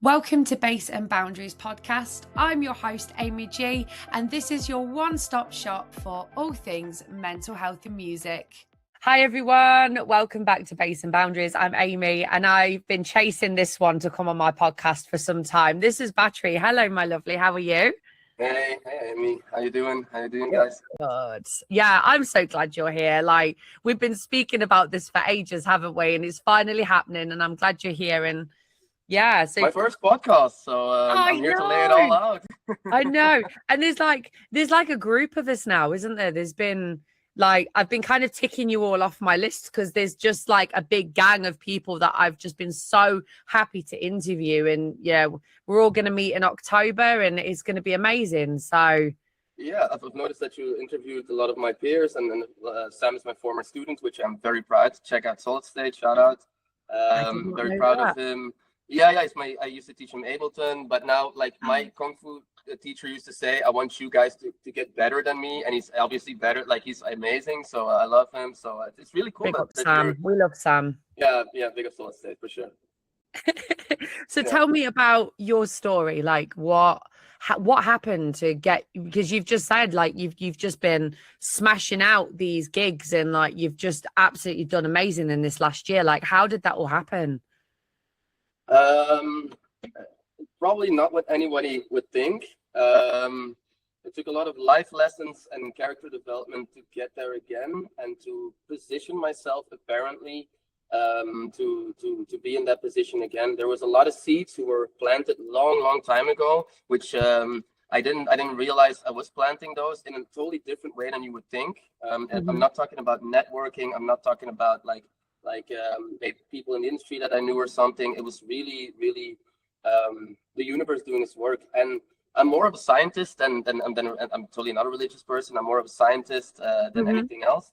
Welcome to Base and Boundaries podcast. I'm your host, Amy G, and this is your one-stop shop for all things mental health and music. Hi, everyone. Welcome back to Base and Boundaries. I'm Amy, and I've been chasing this one to come on my podcast for some time. This is Battery. Hello, my lovely. How are you? Hey, Amy. How you doing? Guys? Good. Yeah, I'm so glad you're here. Like, we've been speaking about this for ages, haven't we? And it's finally happening, and I'm glad you're here. And yeah, so my first podcast, so I'm here to lay it all out. I know. And there's like a group of us now, isn't there? There's been like, I've been kind of ticking you all off my list because there's just like a big gang of people that I've just been so happy to interview. And yeah, we're all going to meet in October and it's going to be amazing. So yeah, I've noticed that you interviewed a lot of my peers, and Sam is my former student, which I'm very proud to check out. Solid State, shout out. Very proud of him. Yeah, I used to teach him Ableton, but now like my Kung Fu teacher used to say, I want you guys to get better than me, and he's obviously better. Like, he's amazing, so I love him. So it's really cool. Big up Sam. We love Sam. Yeah, big up Solid State for sure. So tell me about your story. Like, what happened to get, because you've just said like you've just been smashing out these gigs and like you've just absolutely done amazing in this last year. Like, how did that all happen? Probably not what anybody would think. It took a lot of life lessons and character development to get there again and to position myself apparently to be in that position again. There was a lot of seeds who were planted long time ago, which I didn't realize I was planting those in a totally different way than you would think. I'm not talking about networking. I'm not talking about like people in the industry that I knew or something. It was really the universe doing its work. And I'm more of a scientist than I'm totally not a religious person. I'm more of a scientist than anything else.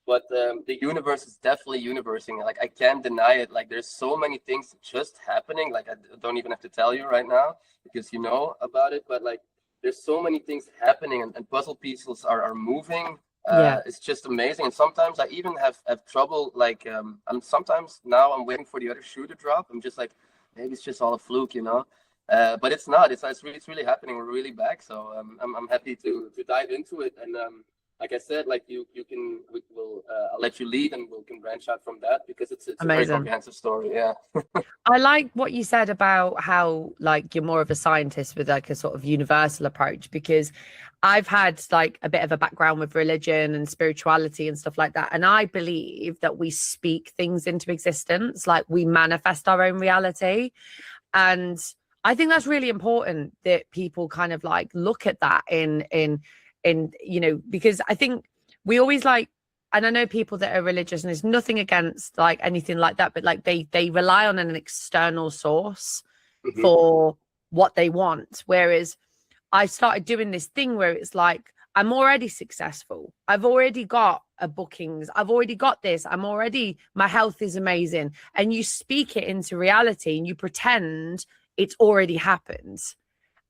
But the universe is definitely universing. Like, I can't deny it. Like, there's so many things just happening. Like, I don't even have to tell you right now because you know about it. But like, there's so many things happening, and puzzle pieces are moving. It's just amazing. And sometimes I even have trouble. Like, sometimes now I'm waiting for the other shoe to drop. I'm just like, maybe it's just all a fluke, you know. But it's not. It's really happening. We're really back. So I'm happy to dive into it. And like I said, like I'll let you lead, and we can branch out from that because it's a very comprehensive story. Yeah. I like what you said about how like you're more of a scientist with like a sort of universal approach, because I've had like a bit of a background with religion and spirituality and stuff like that. And I believe that we speak things into existence, like we manifest our own reality. And I think that's really important that people kind of like look at that in you know, because I think we always like, and I know people that are religious, and there's nothing against like anything like that, but like they rely on an external source for what they want. Whereas I started doing this thing where it's like, I'm already successful. I've already got a bookings. I've already got this. My health is amazing. And you speak it into reality and you pretend it's already happened.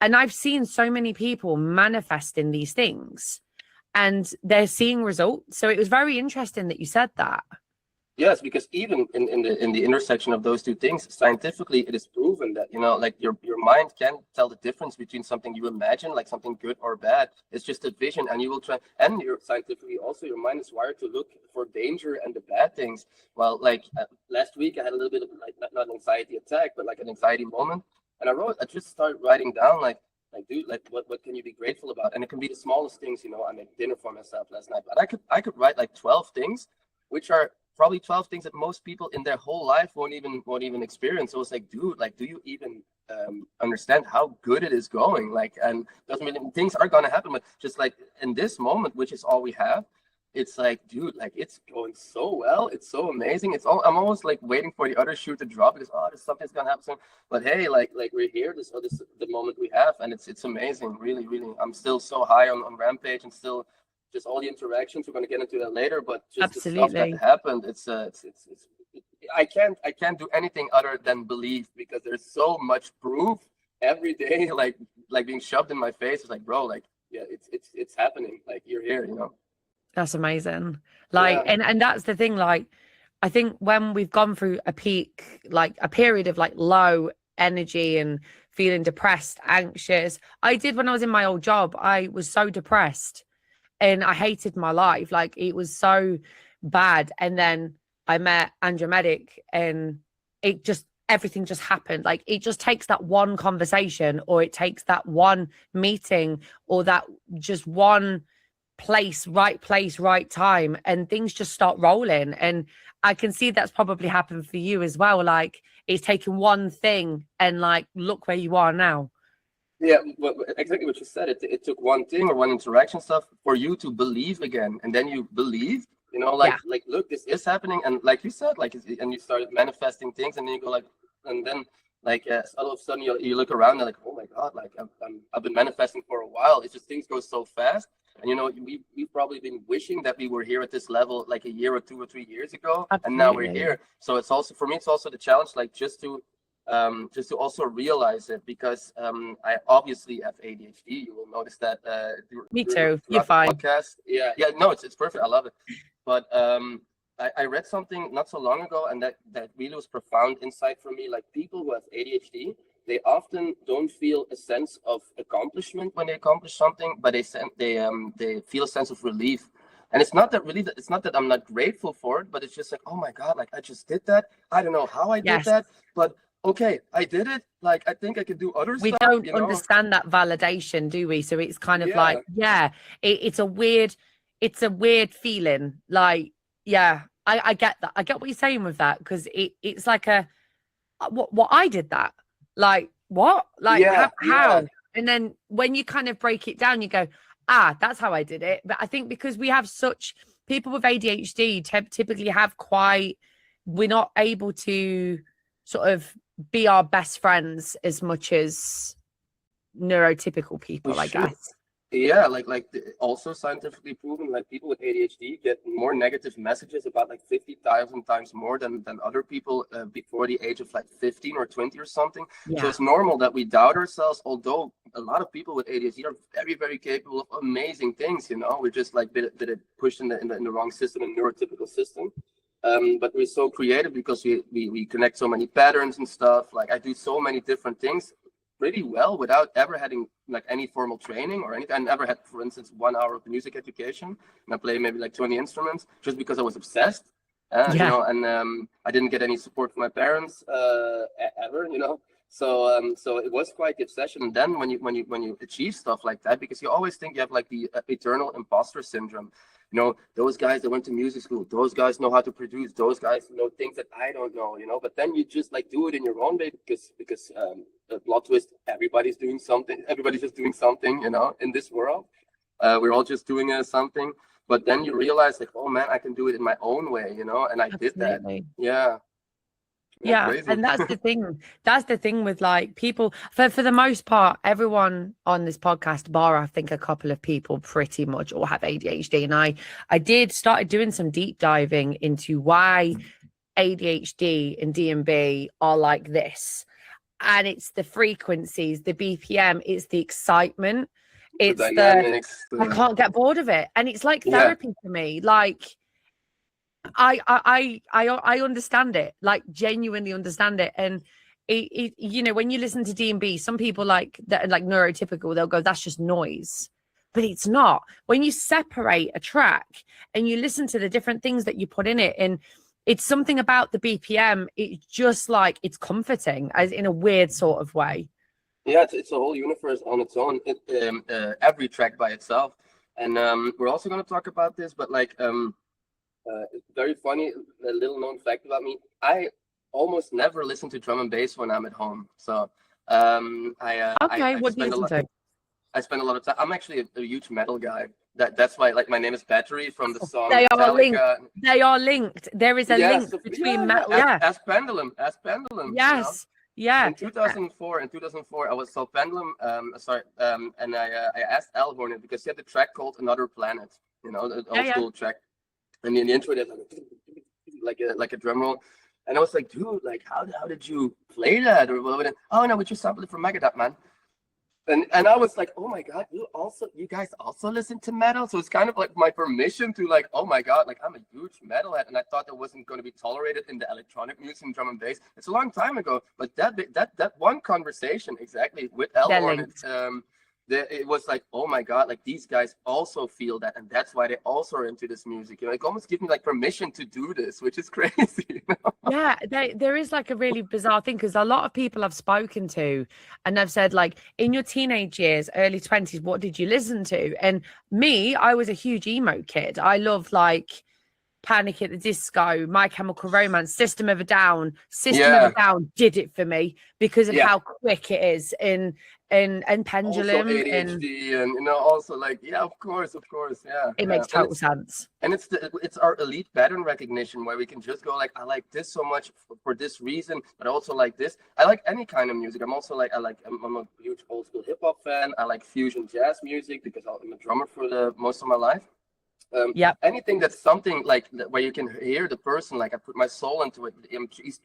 And I've seen so many people manifesting these things and they're seeing results. So it was very interesting that you said that. Yes, because even in the intersection of those two things, scientifically, it is proven that, you know, like your mind can tell the difference between something you imagine, like something good or bad. It's just a vision, and you will try. And scientifically also, your mind is wired to look for danger and the bad things. Well, like last week, I had a little bit of like not an anxiety attack, but like an anxiety moment, and I just started writing down like dude, like what can you be grateful about? And it can be the smallest things, you know. I made dinner for myself last night, but I could write like 12 things, which are probably 12 things that most people in their whole life won't even experience. So it's like, dude, like, do you even understand how good it is going? Like, and doesn't mean things are gonna happen, but just like in this moment, which is all we have, it's like, dude, like, it's going so well. It's so amazing. I'm almost like waiting for the other shoe to drop because something's gonna happen soon. But hey, like we're here. This the moment we have, and it's amazing. Really. I'm still so high on Rampage, and still just all the interactions. We're going to get into that later, but just the stuff that happened, it's I can't do anything other than believe, because there's so much proof every day, like being shoved in my face. It's like, bro, like, yeah, it's happening. Like, you're here, you know. That's amazing. Like, and that's the thing. Like, I think when we've gone through a peak, like a period of like low energy and feeling depressed, anxious. I did when I was in my old job. I was so depressed and I hated my life. Like it was so bad. And then I met Andrew Medic and it just, everything just happened. Like it just takes that one conversation or it takes that one meeting or that just one place, right time, and things just start rolling. And I can see that's probably happened for you as well. Like it's taken one thing and like, look where you are now. Yeah, exactly what you said. It took one thing or one interaction stuff for you to believe again, and then you believe, you know, like look, this is happening, and like you said, like, and you started manifesting things, and then you go like, and then like all of a sudden you look around and like, oh my God, like I've been manifesting for a while. It's just things go so fast, and you know, we've probably been wishing that we were here at this level like a year or 2 or 3 years ago, and now we're here. So it's also for me, it's also the challenge, like just to also realize it, because I obviously have ADHD. You will notice that. Me too. You're fine. Podcast. Yeah, no, it's perfect. I love it. But I read something not so long ago, and that really was profound insight for me. Like people who have ADHD, they often don't feel a sense of accomplishment when they accomplish something, but they feel a sense of relief. And it's not that I'm not grateful for it, but it's just like, oh my God, like I just did that. I don't know how I did that, but okay, I did it. Like, I think I could do other stuff. We don't understand that validation, do we? So it's kind of like, it's a weird feeling. Like, I get that. I get what you're saying with that, because it's like what I did that. Like, what? Like, how? And then when you kind of break it down, you go, that's how I did it. But I think because we have people with ADHD typically have we're not able to sort of be our best friends as much as neurotypical people, I guess. Yeah, like also scientifically proven, like people with ADHD get more negative messages about like 50,000 times more than other people before the age of like 15 or 20 or something. So it's normal that we doubt ourselves, although a lot of people with ADHD are very, very capable of amazing things, you know. We're just like bit pushed in the wrong system, in the neurotypical system. But we're so creative because we connect so many patterns and stuff. Like I do so many different things pretty well without ever having like any formal training or anything. I never had, for instance, 1 hour of music education, and I play maybe like 20 instruments just because I was obsessed. You know, and I didn't get any support from my parents ever, you know. So it was quite the obsession. And then when you achieve stuff like that, because you always think you have like the eternal imposter syndrome. You know, those guys that went to music school, those guys know how to produce, those guys know things that I don't know, you know. But then you just like do it in your own way, because the plot twist, everybody's doing something, everybody's just doing something, you know, in this world. We're all just doing something. But then you realize like, oh man, I can do it in my own way, you know, and I did that. Yeah, and that's the thing. That's the thing with like people. For the most part, everyone on this podcast, bar I think a couple of people, pretty much all have ADHD. And I started doing some deep diving into why ADHD and D&B are like this. And it's the frequencies, the BPM, it's the excitement, it's the dynamics. I can't get bored of it, and it's like therapy for me. Like. I understand it, like genuinely understand it. And it you know, when you listen to D&B, some people like that, like neurotypical, they'll go, that's just noise, but it's not. When you separate a track and you listen to the different things that you put in it, and it's something about the BPM, it's just like, it's comforting as in a weird sort of way. Yeah, it's a whole universe on its own, every track by itself. And we're also going to talk about this, but like it's very funny, a little known fact about me. I almost never listen to drum and bass when I'm at home. So what do you listen to? I spend a lot of time. I'm actually a huge metal guy. That's why, like, my name is Battery from the song. They are linked. There is a link between metal. As Pendulum. Yes. You know? In 2004, I was so Pendulum. And I asked Al Hornet because he had the track called Another Planet. You know, the old school track. And in the intro, there's like a drum roll, and I was like, dude, like how did you play that? Or oh no, we just sampled it from Megadeth, man. And I was like, oh my god, you guys also listen to metal? So it's kind of like my permission to like, oh my god, like I'm a huge metalhead, and I thought that wasn't going to be tolerated in the electronic music and drum and bass. It's a long time ago, but that one conversation exactly with Elhorn, it was like, oh my god, like these guys also feel that, and that's why they also are into this music. You know, like almost give me like permission to do this, which is crazy. You know? Yeah, there is like a really bizarre thing because a lot of people I've spoken to and I've said, like, in your teenage years, early 20s, what did you listen to? And me, I was a huge emo kid. I loved like Panic at the Disco, My Chemical Romance, System of a Down. System of a Down did it for me because of how quick it is in Pendulum. Also ADHD and you know, also like, yeah, of course, yeah. It makes total sense. And it's our elite pattern recognition where we can just go like, I like this so much for this reason, but also like this. I like any kind of music. I'm also like, I'm a huge old school hip hop fan. I like fusion jazz music because I'm a drummer for the most of my life. Anything that's something like where you can hear the person, like I put my soul into it.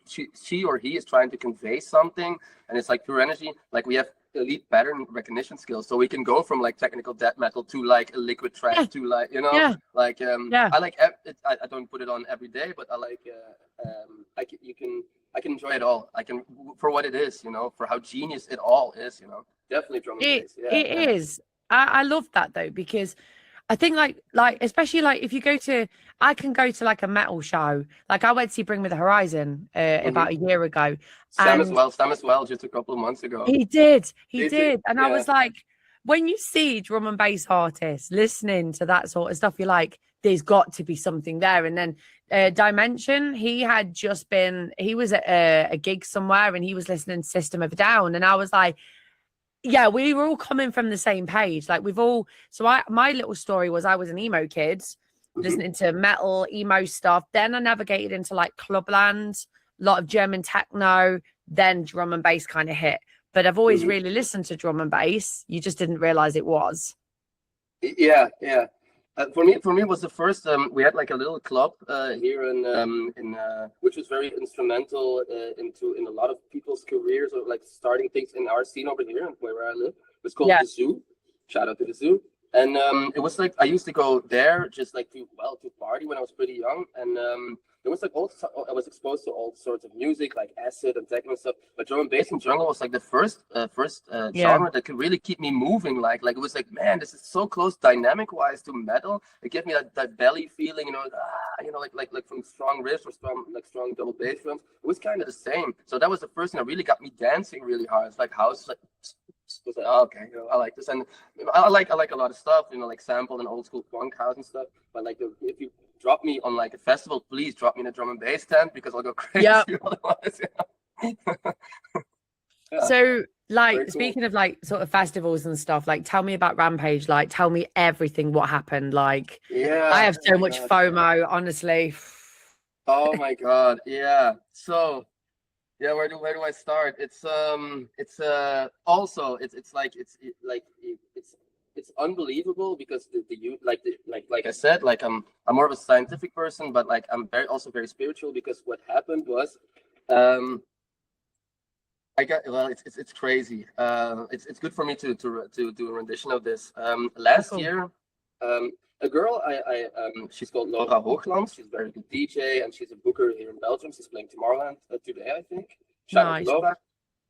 She or he is trying to convey something, and it's like pure energy. Like we have elite pattern recognition skills, so we can go from like technical death metal to like a liquid trash to like, you know, like I like I don't put it on every day, but I like I can enjoy it all. I can, for what it is, you know, for how genius it all is, you know. Definitely drum and bass. It is. I love that though, because I think like especially like if you go to, I can go to like a metal show. Like I went to see Bring Me the Horizon about a year ago. Sam as well, just a couple of months ago. He did. And I was like, when you see drum and bass artists listening to that sort of stuff, you're like, there's got to be something there. And then Dimension, he was at a gig somewhere and he was listening to System of a Down. And I was like, yeah, we were all coming from the same page. Like my little story was I was an emo kid listening to metal, emo stuff. Then I navigated into like Clubland, a lot of German techno, then drum and bass kind of hit. But I've always really listened to drum and bass. You just didn't realize it was. Yeah. For me, it was the first. We had like a little club here in which was very instrumental in a lot of people's careers, or like starting things in our scene over here where I live. It was called the Zoo. Shout out to the Zoo. And it was like I used to go there just like to party when I was pretty young, and there was like I was exposed to all sorts of music like acid and techno stuff. But drum and bass and jungle was like the first genre that could really keep me moving. Like it was like, man, this is so close dynamic wise to metal. It gave me that belly feeling, you know, like from strong riffs or strong double bass drums. It was kind of the same. So that was the first thing that really got me dancing really hard. It's like house, like. Was like, oh, okay, you know, I like this, and I like a lot of stuff, you know, like sample and old school punk house and stuff. But like, if you drop me on like a festival, please drop me in a drum and bass tent because I'll go crazy otherwise. So, like, speaking of like sort of festivals and stuff, like, tell me about Rampage. Like, tell me everything. What happened? Like, I have so much FOMO, honestly. Oh my god, yeah. So. Yeah, where do I start? It's unbelievable because like I said, like I'm more of a scientific person, but like I'm also very spiritual, because what happened was it's crazy. It's good for me to do a rendition of this. Last year, a girl she's called Laura Hooglands. She's a very good DJ and she's a booker here in Belgium. She's playing Tomorrowland today, I think. Shout out to Laura.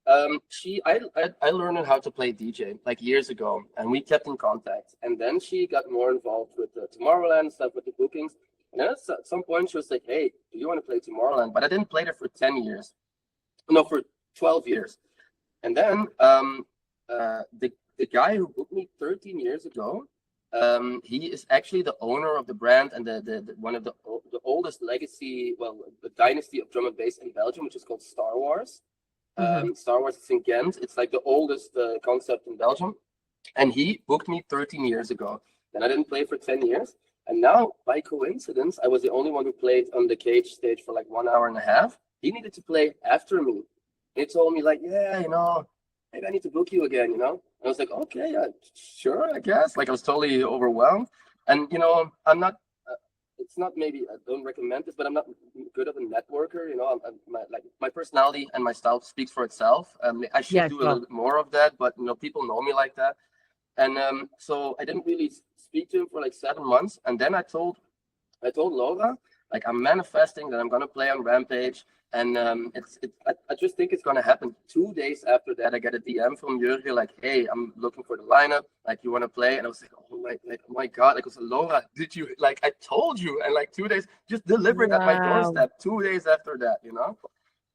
I learned how to play DJ like years ago, and we kept in contact. And then she got more involved with the Tomorrowland stuff, with the bookings. And then at some point she was like, "Hey, do you want to play Tomorrowland?" But I didn't play there for 10 years. No, for 12 years. And then the guy who booked me 13 years ago, he is actually the owner of the brand and the one of the oldest legacy, the dynasty of drum and bass in Belgium, which is called Star Wars. Star Wars is in Ghent. It's like the oldest concept in Belgium. And he booked me 13 years ago. Then I didn't play for 10 years. And now, by coincidence, I was the only one who played on the cage stage for like 1 hour and a half. He needed to play after me. He told me like, yeah, you know, maybe I need to book you again, you know? And I was like, okay, sure, I guess. Like I was totally overwhelmed. And, you know, I'm not it's not, maybe I don't recommend this, but I'm not good of a networker. You know, my personality and my style speaks for itself. I should do a little bit more of that, but you know, people know me like that. And so I didn't really speak to him for like 7 months, and then I told Laura, like, I'm manifesting that I'm gonna play on Rampage, and I just think it's gonna happen. 2 days after that, I get a DM from Jurgen, like, hey, I'm looking for the lineup, like, you want to play? And I was like, oh my god, like, I was like, Laura, did you, like, I told you, and like 2 days, just delivered at my doorstep 2 days after that, you know.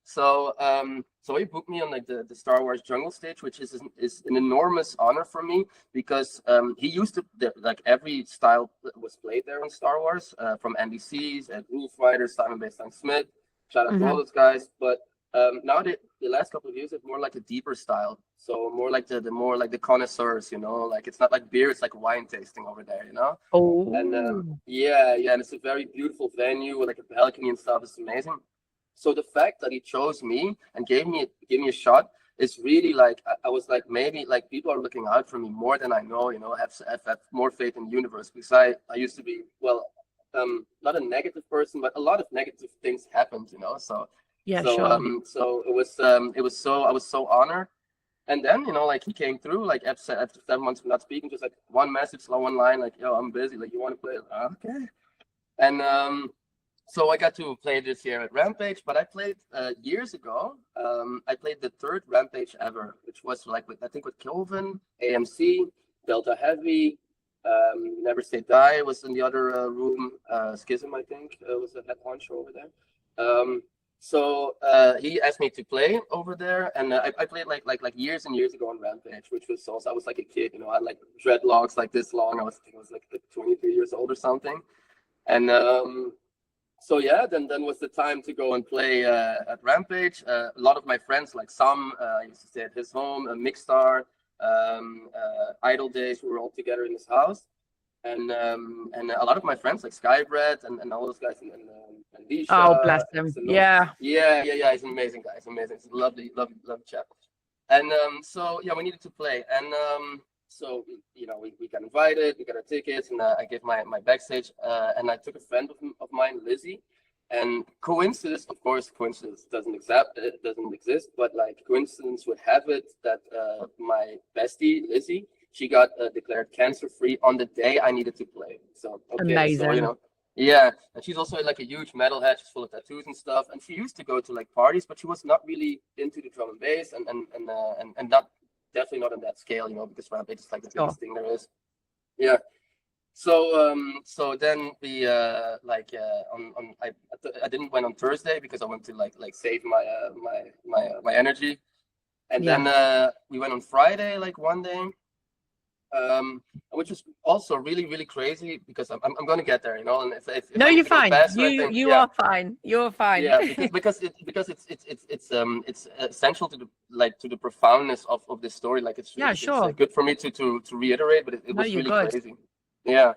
So so he booked me on like the Star Wars Jungle stage, which is an enormous honor for me, because he used to, like, every style was played there on Star Wars, from NBC's and Rule Fighters, Simon Bass Smith, shout out to all those guys. But now the last couple of years it's more like a deeper style, so more like the more like the connoisseurs, you know, like it's not like beer, it's like wine tasting over there, you know. And yeah, and it's a very beautiful venue with like a balcony and stuff. It's amazing. So the fact that he chose me and gave me a shot is really like, I was like, maybe like people are looking out for me more than I know, you know. I have more faith in the universe, because I used to be, well, not a negative person, but a lot of negative things happened, you know. So so it was I was so honored. And then, you know, like, he came through, like, after 7 months of not speaking, just like one message, one line, like, yo, I'm busy, like, you want to play? Okay. And so I got to play this year at Rampage, but I played years ago. I played the third Rampage ever, which was like I think with Kelvin, AMC, Delta Heavy, Never Say Die was in the other room. Schism, I think, was the head honcho over there. So he asked me to play over there, and I played like years and years ago on Rampage, which was also, I was like a kid, you know, I had like dreadlocks like this long. I was like 23 years old or something, and so yeah, then was the time to go and play at Rampage. A lot of my friends, like some, I used to stay at his home, Mixstar, Idle Days, we were all together in his house. And a lot of my friends, like Skybread and all those guys, and Lisha. Oh, bless him. Yeah, he's an amazing guy. He's amazing. He's a lovely chap. And so yeah, we needed to play. And so you know, we got invited, we got our tickets, and I gave my backstage, and I took a friend of mine, Lizzie. And coincidence, of course, coincidence doesn't exist, but like, coincidence would have it that my bestie Lizzie, she got declared cancer-free on the day I needed to play. So amazing. So, you know, yeah, and she's also like a huge metalhead. She's full of tattoos and stuff, and she used to go to like parties, but she was not really into the drum and bass, and not, definitely not on that scale, you know, because Rampage is like the biggest thing there is. Yeah. So so then we I didn't went on Thursday because I went to like save my energy, and then we went on Friday, like one day, which is also really, really crazy, because I'm going to get there, you know. And if no, you're fine. Faster, You are fine. You're fine. Yeah, because it's essential to the profoundness of this story. Like, it's good for me to reiterate, but it was really crazy. Yeah.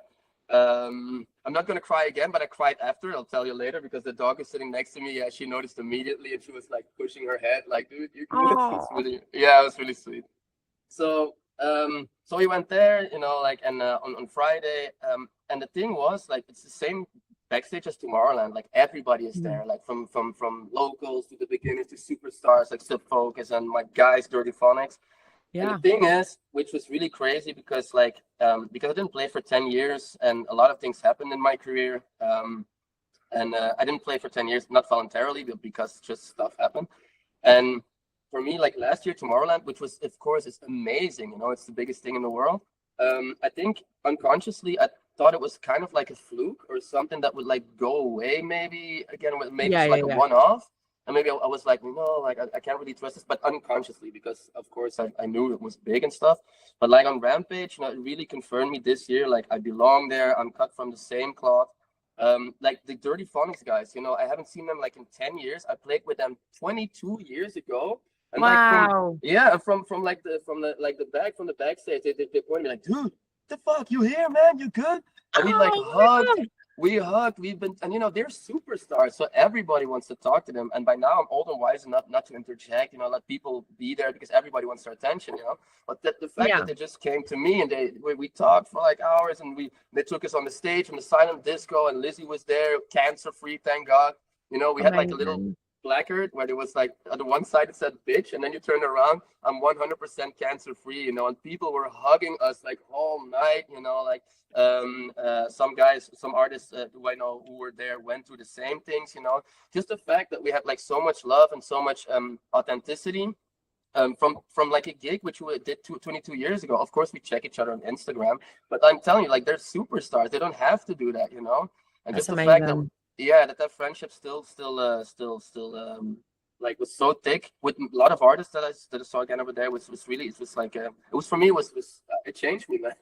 I'm not gonna cry again, but I cried after. I'll tell you later, because the dog is sitting next to me. Yeah, she noticed immediately, and she was like pushing her head, like, dude, you good. Yeah, it was really sweet. So so we went there, you know, like, and on Friday, and the thing was, like, it's the same backstage as Tomorrowland. Like, everybody is there, like from locals to the beginners to superstars like Sub Focus and my guys Dirty Phonics. Yeah. And the thing is, which was really crazy, because like because I didn't play for 10 years, and a lot of things happened in my career, and I didn't play for 10 years, not voluntarily, but because just stuff happened. And for me, like, last year, Tomorrowland, which was, of course, is amazing, you know, it's the biggest thing in the world. I think unconsciously I thought it was kind of like a fluke or something that would like go away, maybe again, maybe it's like a one-off. And maybe I was like, no, like, I can't really trust this, but unconsciously, because of course I knew it was big and stuff. But like on Rampage, you know, it really confirmed me this year, like, I belong there. I'm cut from the same cloth. Like the Dirty Phonics guys, you know, I haven't seen them like in 10 years. I played with them 22 years ago. And wow. From the backstage, they pointed me like, dude, the fuck, you here, man? You good? And we like hugged. We hugged, we've been, and they're superstars, so everybody wants to talk to them. And by now, I'm old and wise enough not to interject, let people be there because everybody wants their attention, But the fact that they just came to me and we talked for like hours, and they took us on the stage from the silent disco, and Lizzie was there, cancer free, thank God. We had like a little placard where there was like on the one side it said bitch, and then you turn around, I'm 100% cancer free, and people were hugging us like all night, like some artists who I know who were there went through the same things, just the fact that we had like so much love and so much authenticity from like a gig which we did 22 years ago. Of course we check each other on Instagram, but I'm telling you, like, they're superstars, they don't have to do that, and That's just the amazing. fact that that friendship still like was so thick with a lot of artists that I saw again over there was really, it was like it was, for me, it changed me, man.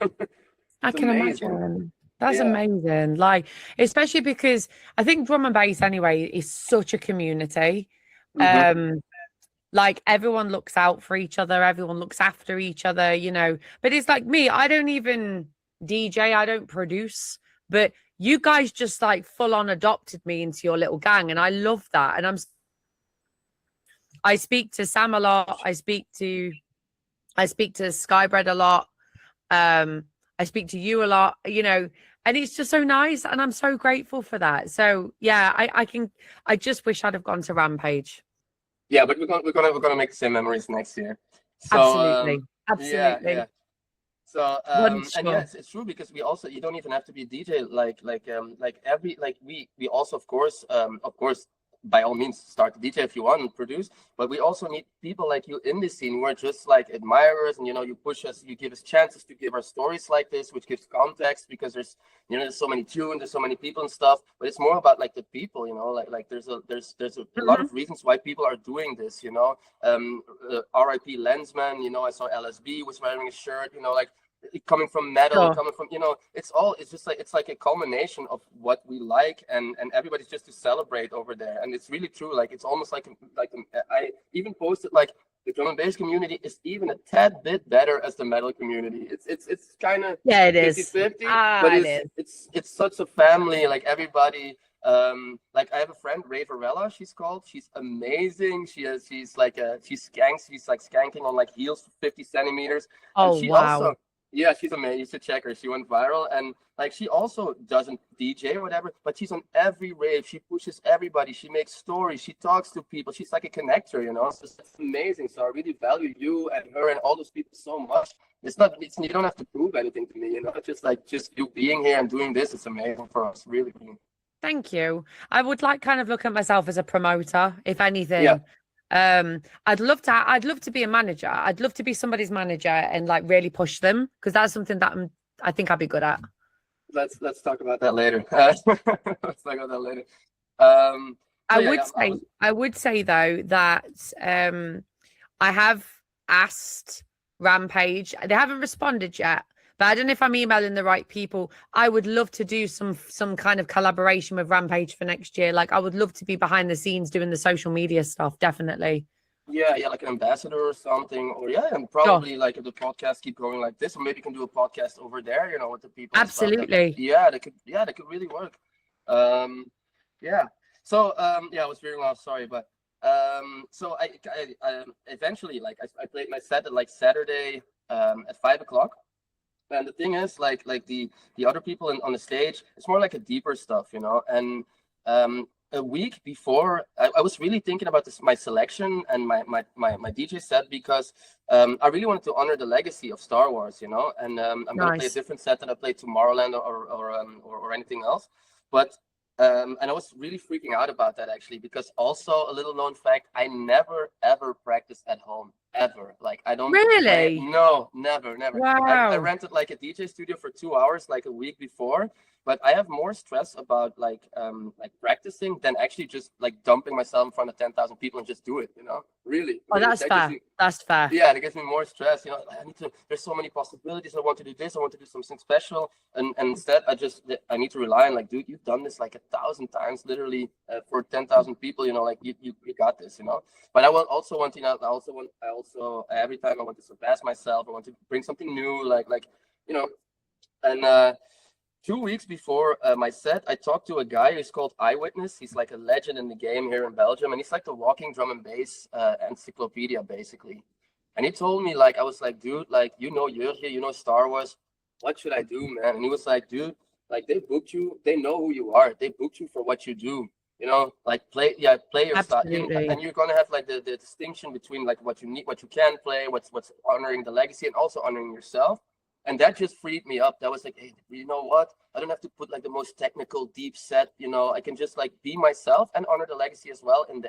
I can amazing. imagine. That's amazing. Like, especially because I think drum and bass anyway is such a community. Like, everyone looks out for each other, everyone looks after each other, But it's like me, I don't even DJ, I don't produce, but you guys just like full on adopted me into your little gang, and I love that. And I speak to Sam a lot. I speak to Skybread a lot. I speak to you a lot, and it's just so nice, and I'm so grateful for that. So yeah, I just wish I'd have gone to Rampage. Yeah, but we're gonna make the same memories next year. So, absolutely. Yeah. So and yes, it's true, because we also, you don't even have to be a DJ. We also, of course, by all means, start the DJ if you want and produce. But we also need people like you in the scene who are just like admirers, and you push us, you give us chances to give our stories like this, which gives context, because there's so many tunes, there's so many people and stuff. But it's more about like the people, like there's a lot of reasons why people are doing this, R.I.P. Lensman, I saw LSB was wearing a shirt, like, coming from metal, coming from, it's like a culmination of what we like, and everybody's just to celebrate over there. And it's really true. Like, it's almost like I even posted, like, the drum and bass community is even a tad bit better as the metal community. It's kind of it is 50-50, but it's such a family. Like, everybody. Like, I have a friend, Ray Varela, she's amazing. She's skanking on like heels for 50 centimeters. Oh, and wow. Yeah, she's amazing. You should check her. She went viral, and like, she also doesn't DJ or whatever, but she's on every rave. She pushes everybody. She makes stories. She talks to people. She's like a connector, So it's amazing. So I really value you and her and all those people so much. You don't have to prove anything to me, Just you being here and doing this is amazing for us. Really cool. Thank you. I would like kind of look at myself as a promoter, if anything. Yeah. I'd love to be a manager. I'd love to be somebody's manager and like really push them, because that's something that I think I'd be good at. Let's talk about that later. Let's talk about that later. I would say though that I have asked Rampage. They haven't responded yet, but I don't know if I'm emailing the right people. I would love to do some kind of collaboration with Rampage for next year. Like, I would love to be behind the scenes doing the social media stuff. Definitely. Yeah, like an ambassador or something, or and probably like if the podcast keep going like this, or maybe you can do a podcast over there, with the people. Absolutely. That could really work. Yeah. So I was veering off. Sorry, but so I eventually, like, I played my set at like Saturday at 5:00. And the thing is, like the other people on the stage, it's more like a deeper stuff, And a week before, I was really thinking about my selection and my DJ set, because I really wanted to honor the legacy of Star Wars, And I'm gonna play a different set than I played Tomorrowland or anything else. But and I was really freaking out about that, actually, because also, a little known fact, I never ever practice at home, ever. Like, I don't really. No, never. Wow. I rented like a DJ studio for 2 hours like a week before, but I have more stress about like practicing than actually just like dumping myself in front of 10,000 people and just do it, Really. Oh, that's fair. That's fair. Yeah, it gives me more stress. I need to. There's so many possibilities. I want to do this. I want to do something special, and instead I need to rely on, like, dude, you've done this like 1,000 times, literally, for 10,000 people. Like, you got this. But I also want every time I want to surpass myself. I want to bring something new, and 2 weeks before my set, I talked to a guy who's called Eyewitness. He's like a legend in the game here in Belgium, and he's like the walking drum and bass encyclopedia, basically. And he told me, like, I was like, dude, like, you know Jurgen, you know Star Wars. What should I do, man? And he was like, dude, like, they booked you. They know who you are. They booked you for what you do. You know, like play your style, and you're gonna have like the distinction between like what you need, what you can play, what's honoring the legacy, and also honoring yourself. And that just freed me up. That was like, hey, you know what? I don't have to put like the most technical, deep set. You know, I can just like be myself and honor the legacy as well in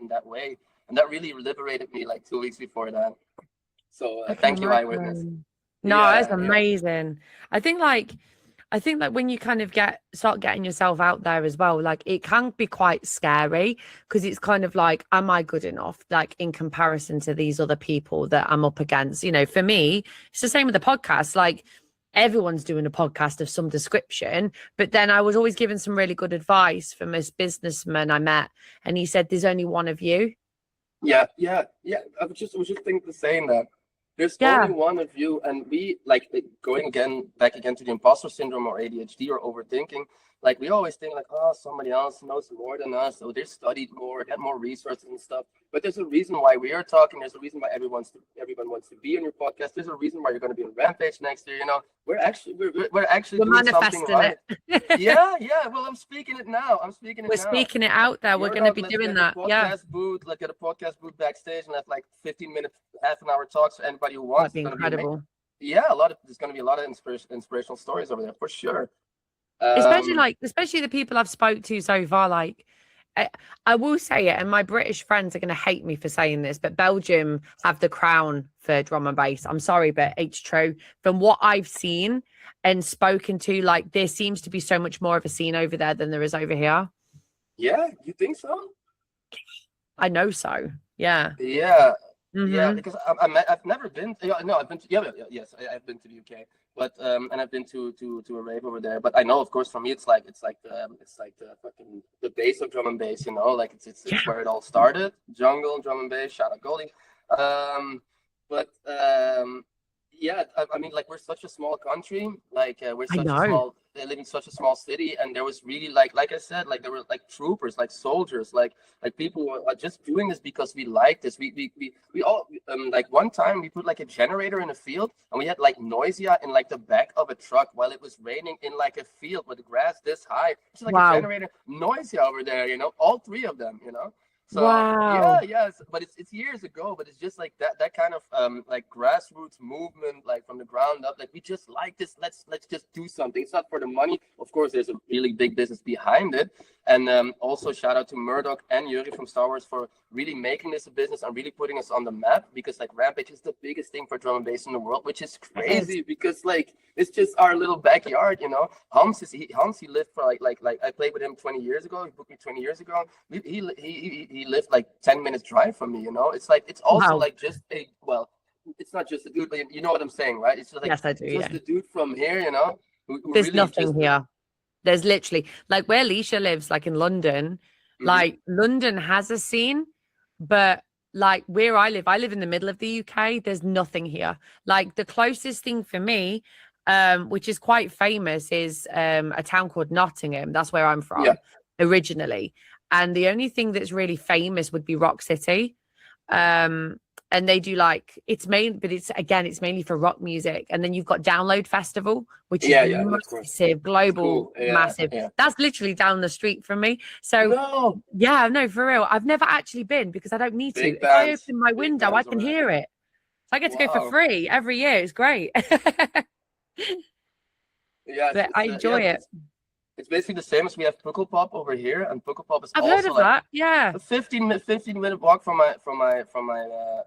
that way. And that really liberated me like 2 weeks before that. So thank you, Eyewitness. No, that's amazing. I think like when you kind of start getting yourself out there as well, like it can be quite scary because it's kind of like, am I good enough? Like in comparison to these other people that I'm up against, you know, for me, it's the same with the podcast. Like everyone's doing a podcast of some description, but then I was always given some really good advice from this businessman I met. And he said, there's only one of you. Yeah. I was just thinking the same that. There's only one of you, and we like going back again to the imposter syndrome or ADHD or overthinking. Like we always think like, oh, somebody else knows more than us, or they studied more, got more resources and stuff. But there's a reason why we are talking. There's a reason why everyone wants to be on your podcast. There's a reason why you're going to be on Rampage next year. You know, we're actually doing something right. yeah. Well, I'm speaking it now. We're speaking it out there. We're going to be doing that. Booth, like get a podcast booth backstage and have like 15-minute, half an hour talks for anybody who wants. That'd be incredible. There's going to be a lot of inspirational stories over there for sure. Especially the people I've spoke to so far. Like, I will say it, and my British friends are going to hate me for saying this, but Belgium have the crown for drum and bass. I'm sorry, but it's true. From what I've seen and spoken to, like, there seems to be so much more of a scene over there than there is over here. Yeah, you think so? I know so. Yeah. Yeah. Mm-hmm. Yeah, because I've never been. I've been to. Yes, I've been to the UK, but and I've been to a rave over there. But I know, of course, for me, it's like the base of drum and bass. You know, like it's where it all started. Jungle, drum and bass. Shout out Goldie. I mean, like we're such a small country. Like we're such a small. They live in such a small city, and there was really like I said, like there were like troopers, like soldiers, like people who are just doing this because we like this. We all like one time we put like a generator in a field, and we had like Noisia in like the back of a truck while it was raining in like a field with grass this high. It's like a generator, Noisia over there, you know, all three of them, you know. So but it's years ago, but it's just like that kind of like grassroots movement, like from the ground up. Like we just like this. Let's just do something. It's not for the money. Of course, there's a really big business behind it. And also shout out to Murdoch and Yuri from Star Wars for really making this a business and really putting us on the map, because like Rampage is the biggest thing for drum and bass in the world, which is crazy because like it's just our little backyard, you know. Hans he lived for like I played with him 20 years ago. He booked me 20 years ago. He lived like 10 minutes drive from me, you know. It's like it's also like just it's not just a dude, but you know what I'm saying, right? It's just like, yes, I do. Just the dude from here, you know. Who There's really nothing here. There's literally like where Leisha lives, like in London, like London has a scene, but like where I live in the middle of the UK. There's nothing here. Like the closest thing for me, which is quite famous, is a town called Nottingham. That's where I'm from originally. And the only thing that's really famous would be Rock City. And they do like it's mainly for rock music. And then you've got Download Festival, which is massive, global, massive. Yeah. That's literally down the street from me. So no, for real. I've never actually been because I don't need to. If I open my window, I can hear it. So I get to go for free every year. It's great. But I enjoy it. It's basically the same as we have Pukkelpop over here, and Pukkelpop is I've heard of that. Yeah, a 15-minute walk from my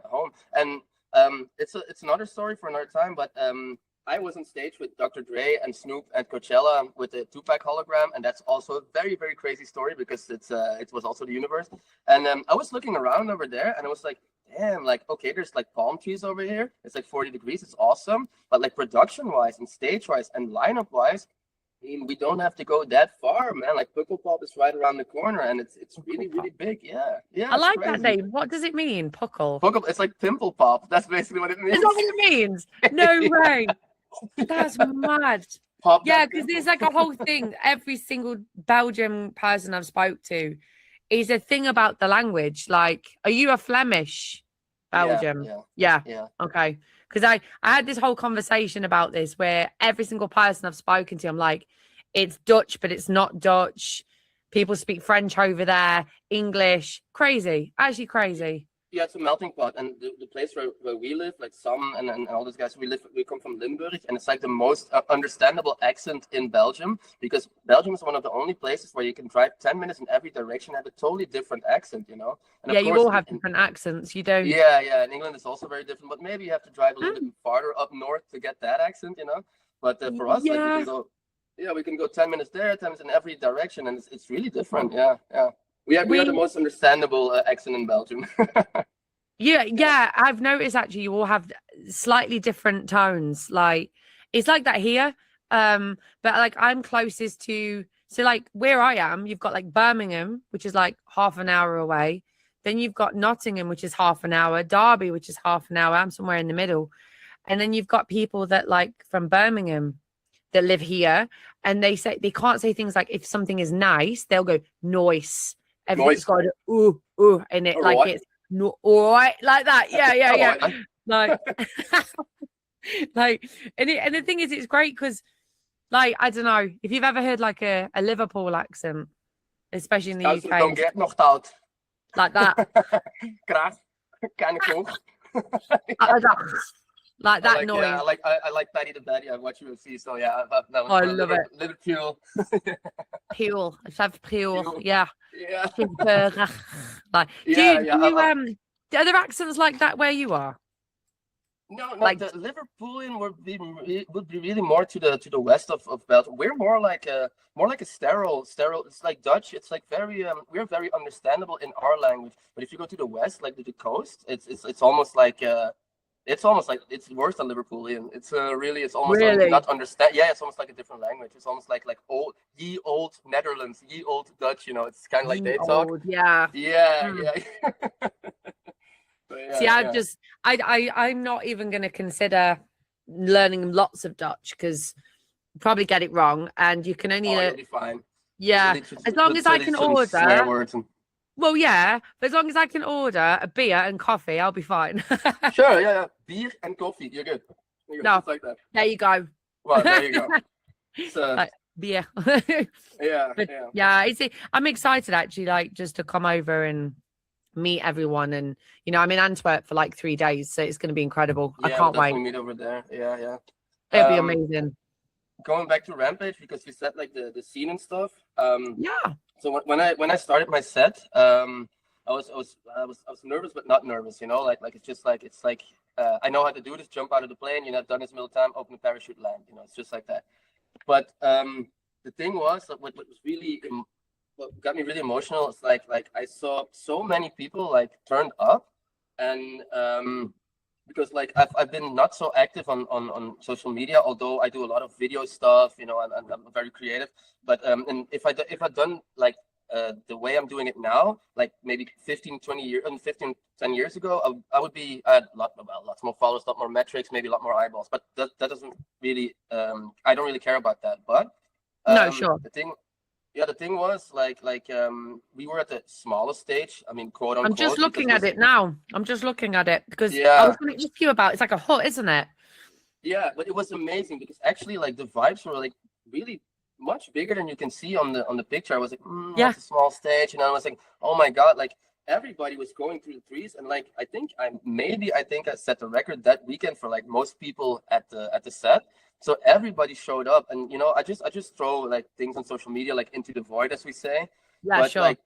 home, and it's another story for another time. But I was on stage with Dr. Dre and Snoop at Coachella with the Tupac hologram, and that's also a very, very crazy story because it was also the universe. And I was looking around over there, and I was like, damn, like okay, there's like palm trees over here. It's like 40 degrees. It's awesome, but like production-wise and stage-wise and lineup-wise, I mean, we don't have to go that far, man. Like Pukkelpop is right around the corner, and it's really, really big. Yeah. I like that name. What does it mean, Puckle? Puckle, it's like pimple pop. That's basically what it means. Is that what it means? No way. That's mad. pop Yeah, that because pimple. there's like a whole thing. Every single Belgian person I've spoke to is a thing about the language. Like, are you a Flemish Yeah, Belgium? yeah, Yeah. yeah. Okay. Because I had this whole conversation about this where every single person I've spoken to, I'm like, it's Dutch, but it's not Dutch. People speak French over there, English. Crazy. Actually crazy. Yeah, it's a melting pot, and the place where we live, like Sam and all those guys, we come from Limburg, and it's like the most understandable accent in Belgium, because Belgium is one of the only places where you can drive 10 minutes in every direction, have a totally different accent, you know. And Yeah, of you course, all have different accents. You do. yeah, in England it's also very different, but maybe you have to drive a little bit farther up north to get that accent, you know. But for us, like Yeah. we can go 10 minutes there, 10 minutes in every direction, and it's really different. Yeah, yeah. We are the most understandable accent in Belgium. Yeah, I've noticed actually you all have slightly different tones. Like it's like that here. But like I'm closest to so like where I am, you've got like Birmingham, which is like half an hour away. Then you've got Nottingham, which is half an hour, Derby, which is half an hour. I'm somewhere in the middle. And then you've got people that like from Birmingham that live here and they say they can't say things like if something is nice, they'll go noise. Everything's got an ooh in it, like it's no all right, like that. Yeah. Like like and the thing is it's great because like I don't know if you've ever heard like a Liverpool accent, especially in the Als UK. dan get nog oud. Like that. Graag. Kan ik ook. Like that noise. Yeah, I like Paddy the Baddy. I watch UFC, so yeah, I love it. Liverpool. Peel. I have peel. Yeah. Yeah. Like, do other accents like that where you are? No, like the Liverpoolian would be really more to the west of Belgium. We're more like a sterile. It's like Dutch. It's like very we're very understandable in our language. But if you go to the west, like to the coast, it's almost like it's worse than Liverpoolian. It's it's almost not understand. Yeah, it's almost like a different language. It's almost like ye old Netherlands, ye old Dutch. You know, it's kind of like they talk. Yeah. Yeah, See, I'm not even going to consider learning lots of Dutch because probably get it wrong, and you can only. You'll be fine. Yeah, as long as I can order. Swear words and... Well, yeah, but as long as I can order a beer and coffee, I'll be fine. Sure, yeah, beer and coffee, you're good. No, like that. There you go. Well, there you go. Like, beer. Yeah. I'm excited actually, like just to come over and meet everyone, and I'm in Antwerp for like 3 days, so it's going to be incredible. I can't wait. Meet over there. Yeah. It'll be amazing. Going back to Rampage, because you said like the scene and stuff. Yeah. So when I started my set, I was nervous but not nervous. Like it's like I know how to do this. Jump out of the plane. You're not done this middle time. Open the parachute, land. It's just like that. But the thing was that what was really what got me really emotional is like I saw so many people like turned up, and because like I've been not so active on social media, although I do a lot of video stuff, and I'm very creative. But and if I done like the way I'm doing it now, like maybe 10 years ago, I would be at lots more followers, a lot more metrics, maybe a lot more eyeballs. But that doesn't really I don't really care about that. But no, sure. The thing was like we were at the smallest stage. I mean, quote unquote. I'm just looking at it now. I'm just looking at it because Yeah. I was going to ask you about. It's like a hut, isn't it? Yeah, but it was amazing because actually, like the vibes were like really much bigger than you can see on the picture. I was like, Yeah. It's a small stage, and I was like, oh my god, like everybody was going through the trees, and like I think I set the record that weekend for like most people at the set. So everybody showed up, and I just throw like things on social media like into the void, as we say. Yeah, But sure. like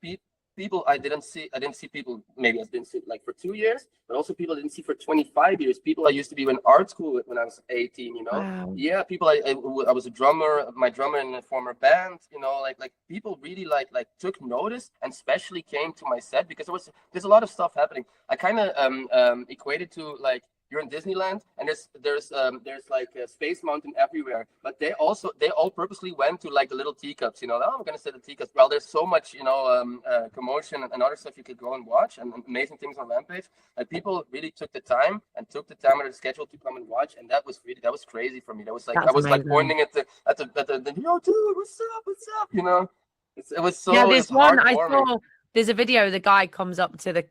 people I didn't see people, maybe I didn't see like for 2 years, but also people I didn't see for 25 years. People I used to be in art school with when I was 18. Wow. Yeah, people I was a drummer, my drummer in a former band. Like people really like took notice and especially came to my set because there's a lot of stuff happening. I kind of equated to like you're in Disneyland, and there's like a Space Mountain everywhere. But they all purposely went to like the little teacups. Oh, I'm gonna say the teacups. Well, there's so much commotion and other stuff you could go and watch, and amazing things on Rampage. And people really took the time out of the schedule to come and watch, and that was crazy for me. That was like I was like pointing at the yo dude, what's up? It was so there's one I heartwarming. saw. There's a video. The guy comes up to the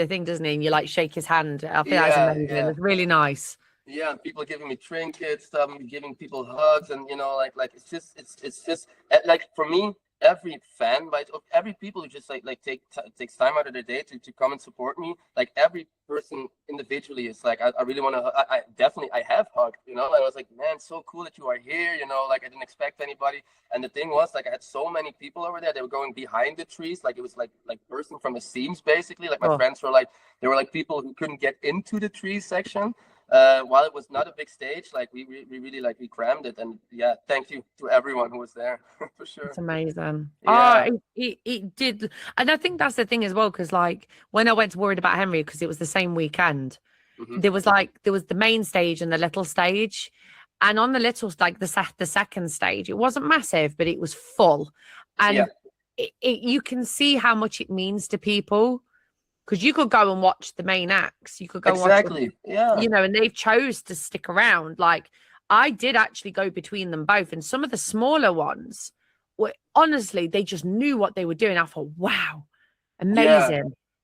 thing, doesn't he? And you like shake his hand. I think that's amazing. It's really nice. Yeah, and people giving me trinkets, giving people hugs, and like it's just like for me, every fan, every people who just takes time out of their day to come and support me, like every person individually is like I really want to. I definitely have hugged, and I was like, man, so cool that you are here, like I didn't expect anybody. And the thing was, like, I had so many people over there. They were going behind the trees, like it was like bursting from the seams, basically. Like my friends were like, they were like people who couldn't get into the trees section. While it was not a big stage, like we really we crammed it. And yeah, thank you to everyone who was there for sure. It's amazing. Yeah. It did. And I think that's the thing as well, because like when I went to Worried About Henry, because it was the same weekend, there was the main stage and the little stage. And on the little, like the second stage, it wasn't massive, but it was full. And you can see how much it means to people. Because you could go and watch the main acts. You could go exactly. watch them, and they've chose to stick around. Like I did actually go between them both. And some of the smaller ones were honestly, they just knew what they were doing. I thought, wow, amazing. Yeah.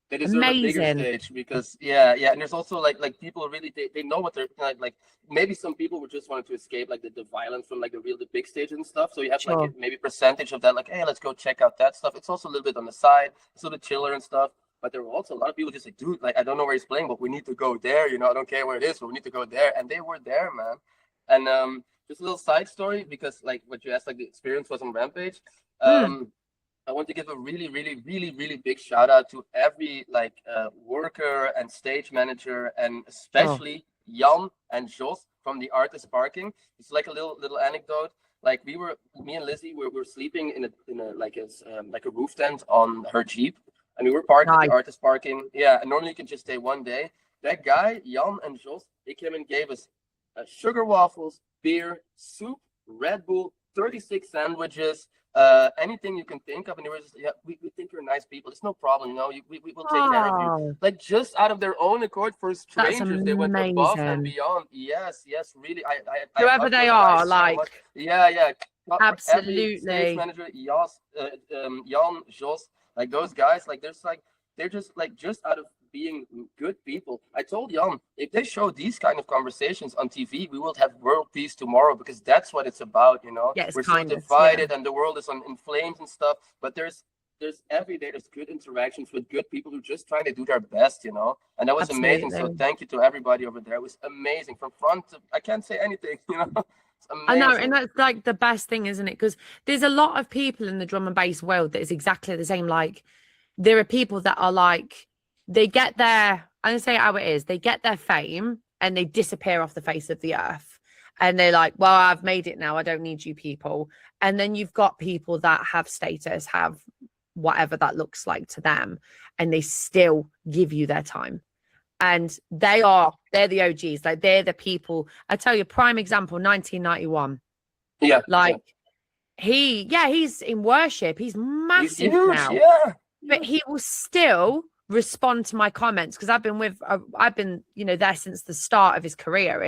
They deserve a bigger stage because and there's also like people really they know what they're like maybe some people would just wanted to escape like the violence from like the big stage and stuff, so you have like maybe percentage of that, like, hey, let's go check out that stuff. It's also a little bit on the side, it's a little bit chiller and stuff. But there were also a lot of people just like, dude, like I don't know where he's playing, but we need to go there, I don't care where it is, but we need to go there. And they were there, man. And just a little side story, because like what you asked, like the experience was on Rampage. I want to give a really, really, really, really big shout out to every worker and stage manager, and especially Jan and Jos from the Artist Parking. It's like a little anecdote. Like me and Lizzie were sleeping in a roof tent on her Jeep, and we were parked at the Artist Parking. Yeah, and normally you can just stay one day. That guy, Jan and Jos, they came and gave us sugar waffles, beer, soup, Red Bull, 36 sandwiches. Anything you can think of, and they were just, we think you're nice people. It's no problem, we will take care of you. Like just out of their own accord, for strangers, they went above and beyond. Yes, really. Whoever they are, like, so absolutely. Stage manager, Jan, Jos, like those guys, like they're just out of being good people. I told Jan, if they show these kind of conversations on TV, we will have world peace tomorrow, because that's what it's about, Yes, we're so divided and the world is in flames and stuff, but there's every day there's good interactions with good people who just trying to do their best, and that was amazing. So thank you to everybody over there. It was amazing from front to, I can't say anything, It's amazing. I know, and that's like the best thing, isn't it? Because there's a lot of people in the drum and bass world that is exactly the same. Like there are people that are like, they get their, I'm gonna say how it is, they get their fame and they disappear off the face of the earth. And they're like, well, I've made it now, I don't need you people. And then you've got people that have status, have whatever that looks like to them, and they still give you their time. And they're the OGs, like they're the people. I tell you, prime example, 1991. Yeah. Like he's in worship, he's massive, he's huge, now. Yeah. But he will still respond to my comments, because I've been there since the start of his career,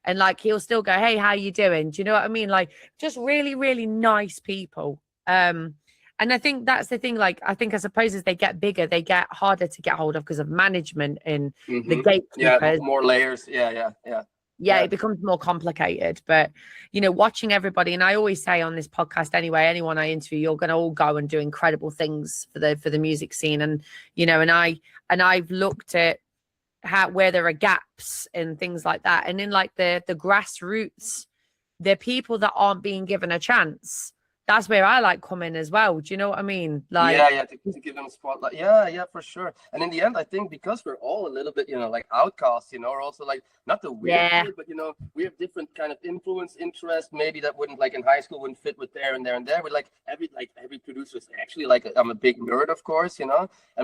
and like he'll still go, hey, how you doing? Do you know what I mean? Like just really, really nice people. And I think that's the thing. Like I think I suppose as they get bigger, they get harder to get hold of because of management and the gatekeepers. Yeah, more layers. Yeah, it becomes more complicated. But watching everybody, and I always say on this podcast anyway, anyone I interview, you're going to all go and do incredible things for the music scene. And and I've looked at where there are gaps and things like that, and in like the grassroots, they're people that aren't being given a chance. that's where I like coming as well. Do you know what I mean? Like, Yeah, to give them a spotlight. Yeah, for sure. And in the end, I think because we're all a little bit, like outcasts, we're also like not the weird yeah, kid, but we have different kind of influence, interest, maybe that wouldn't like in high school wouldn't fit with there and there and there. But like every producer is actually like I'm a big nerd, of course, and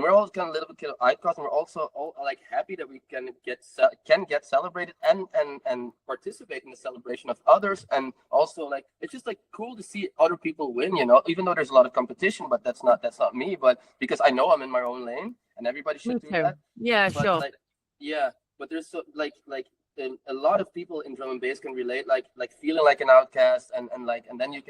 we're all kind of a little bit outcasts, and we're also all like happy that we can get celebrated and participate in the celebration of others, and also like it's just like cool to see other people win, even though there's a lot of competition, but that's not me, but because I know I'm in my own lane and everybody me should do too. that. Yeah, But sure. like, yeah, but there's so a lot of people in drum and bass can relate, like feeling like an outcast, and then you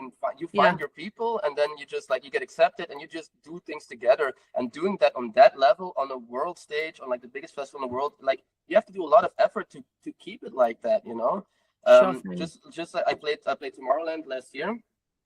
Yeah, find your people, and then you just like you get accepted, and you just do things together, and doing that on that level on a world stage, on like the biggest festival in the world, like you have to do a lot of effort to keep it like that, sure thing. just like I played Tomorrowland last year,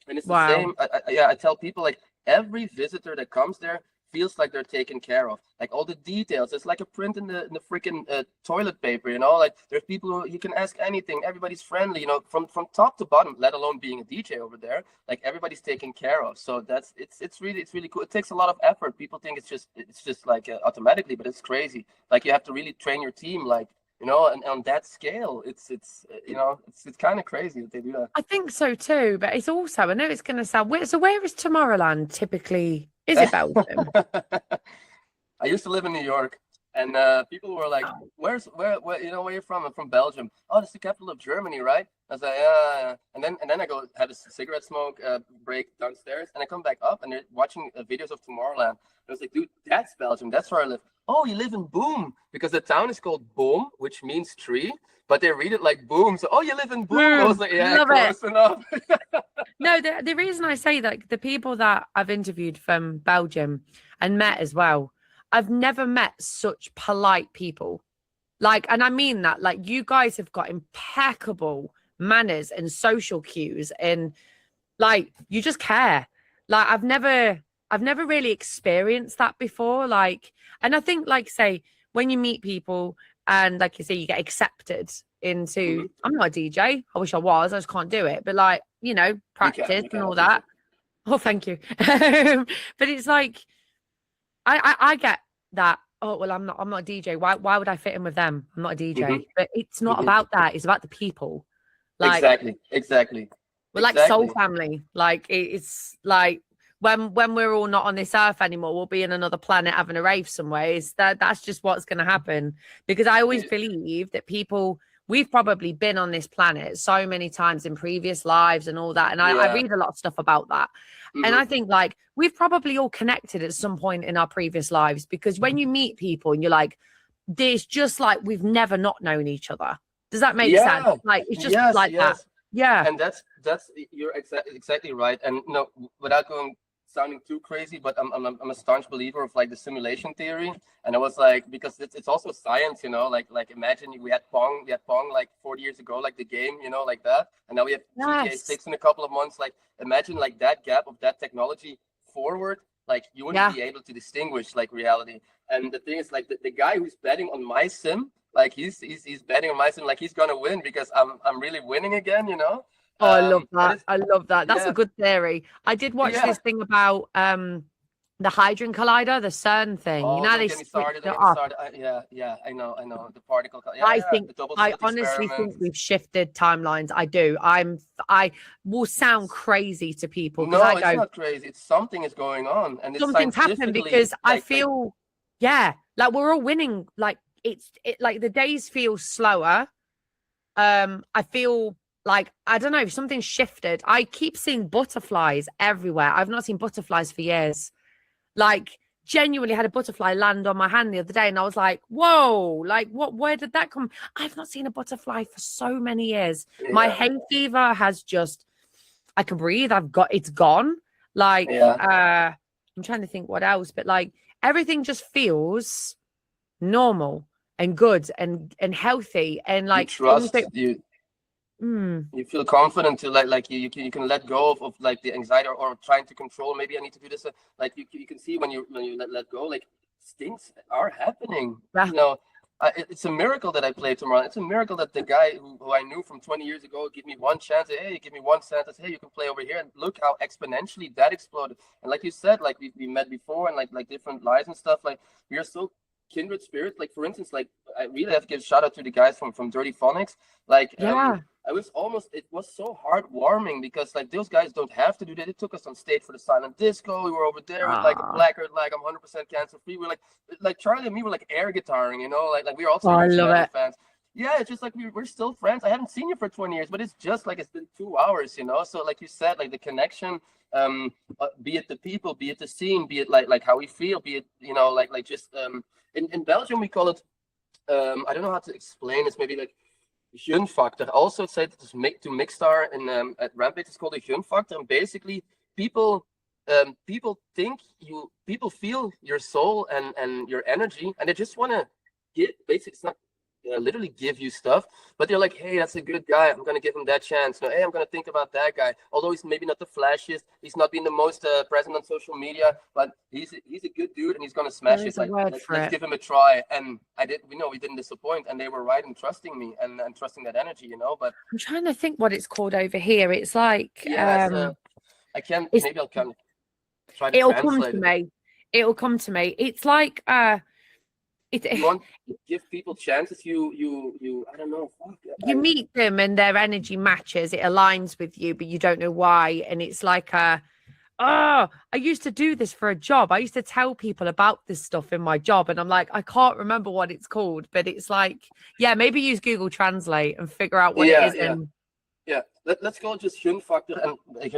and it's the Wow. same. I tell people like every visitor that comes there feels like they're taken care of. Like all the details, it's like a print in the freaking toilet paper. Like there's people who you can ask anything. Everybody's friendly. From top to bottom. Let alone being a DJ over there. Like everybody's taken care of. So it's really cool. It takes a lot of effort. People think it's just like automatically, but it's crazy. Like you have to really train your team. Like and on that scale, it's kind of crazy that they do that. I think so too, but it's also, I know it's going to sound weird. So where is Tomorrowland typically? Is it Belgium? I used to live in New York, and people were like, Oh, where you're from? I'm from Belgium. Oh, that's the capital of Germany, right? I was like, yeah. And then I go have a cigarette smoke break downstairs, and I come back up, and they're watching videos of Tomorrowland. I was like, dude, that's Belgium. That's where I live. Oh, you live in Boom, because the town is called Boom, which means tree, but they read it like Boom. So, oh, you live in Boom. I was like, yeah, love it. close enough. No, the reason I say that, the people that I've interviewed from Belgium and met as well, I've never met such polite people. Like, and I mean that, like, you guys have got impeccable manners and social cues, and like, you just care. Like, I've never really experienced that before. Like, and I think, like, say, when you meet people and, like you say, you get accepted into, I'm not a DJ. I wish I was. I just can't do it. But, like, practice You and can, I'll all teach you. that. Oh, thank you. But it's like, I get that. Oh, well, I'm not a DJ. Why would I fit in with them? I'm not a Hmm. DJ. But it's not Hmm. about that. It's about the people. Like, Exactly. we're like soul family. Like, it's like when we're all not on this earth anymore, we'll be in another planet having a rave somewhere. That's just what's going to happen. Because I always Yeah. believe that we've probably been on this planet so many times in previous lives and all that. And I Yeah. read a lot of stuff about that. And Hmm. I think, like, we've probably all connected at some point in our previous lives, because when you meet people and you're like, there's just like, we've never not known each other. Does that make sense? Yeah. Like, it's just Yes. like that. Yes. Yeah. And that's you're exactly right. And without sounding too crazy, but I'm a staunch believer of like the simulation theory. And I was like, because it's also science, like imagine we had Pong like 40 years ago, like the game, like that, and now we have GTA Yes. 6 in a couple of months. Like imagine like that gap of that technology forward, like you wouldn't Yeah. be able to distinguish like reality. And the thing is, like the guy who's betting on my sim, like he's betting on my sim, like he's gonna win because I'm really winning again. Oh, I love But that. it's I love that. That's a yeah, good theory. I did watch yeah. this thing about the Hadron Collider, the CERN thing. Oh, They don't get me switched started. it Don't get me off. started. Yeah. I know the particle. I Yeah. think The double I slit honestly experiment. think we've shifted timelines. I do. I will sound crazy to people because I No, it's go, not crazy. It's something is going on, and it's something's happened, scientifically because I like feel, yeah, like we're all winning. Like, like the days feel slower. I feel like, I don't know, something shifted. I keep seeing butterflies everywhere. I've not seen butterflies for years. Like, genuinely had a butterfly land on my hand the other day, and I was like, whoa, like, where did that come? I've not seen a butterfly for so many years. My yeah, hay fever has just, I can breathe. It's gone. Like, yeah. I'm trying to think what else, but like, everything just feels normal and good and healthy, and You like things trust that, you. mm, You feel confident to like you can let go of like the anxiety, or trying to control. Maybe I need to do this. Like you can see when you let go, like things are happening. yeah, You know, It's a miracle that I played tomorrow. It's a miracle that the guy who I knew from 20 years ago give me one chance. Hey, give me one chance. Hey, you can play over here. And look how exponentially that exploded. And like you said, like we met before, and like different lives and stuff. Like we are so kindred spirits. Like for instance, like I really have to give a shout out to the guys from Dirty Phonics. Like Yeah. it was so heartwarming because like those guys don't have to do that. They took us on stage for the silent disco. We were over there with like a placard, like I'm 100% cancer free. We're like Charlie and me were like air guitaring, you know, like we were also I love it. fans. Yeah, it's just like we're still friends. I haven't seen you for 20 years, but it's just like it's been 2 hours, you know. So like you said, like the connection, be it the people, be it the scene, be it like how we feel, be it, you know, like just in Belgium we call it I don't know how to explain. It's maybe like gunfactor. Also, it's said to Mixstar in at Rampage. It's called a gunfactor, and basically people people feel your soul and your energy, and they just want to get basically. It's not literally give you stuff, but they're like, hey, that's a good guy, I'm gonna give him that chance. No, hey, I'm gonna think about that guy, although he's maybe not the flashiest, he's not being the most present on social media, but he's a good dude and he's gonna smash it. Like let's give him a try. And we didn't disappoint, and they were right in trusting me and trusting that energy, you know. But I'm trying to think what it's called over here. It's like I can maybe I'll come try to it'll come translate to it. me. It'll come to me. It's like you want to give people chances. You I don't know. You meet them and their energy matches. It aligns with you, but you don't know why. And it's like I used to do this for a job. I used to tell people about this stuff in my job, and I'm like, I can't remember what it's called, but it's like, yeah, maybe use Google Translate and figure out what it is. Yeah, let's go just gunfactor,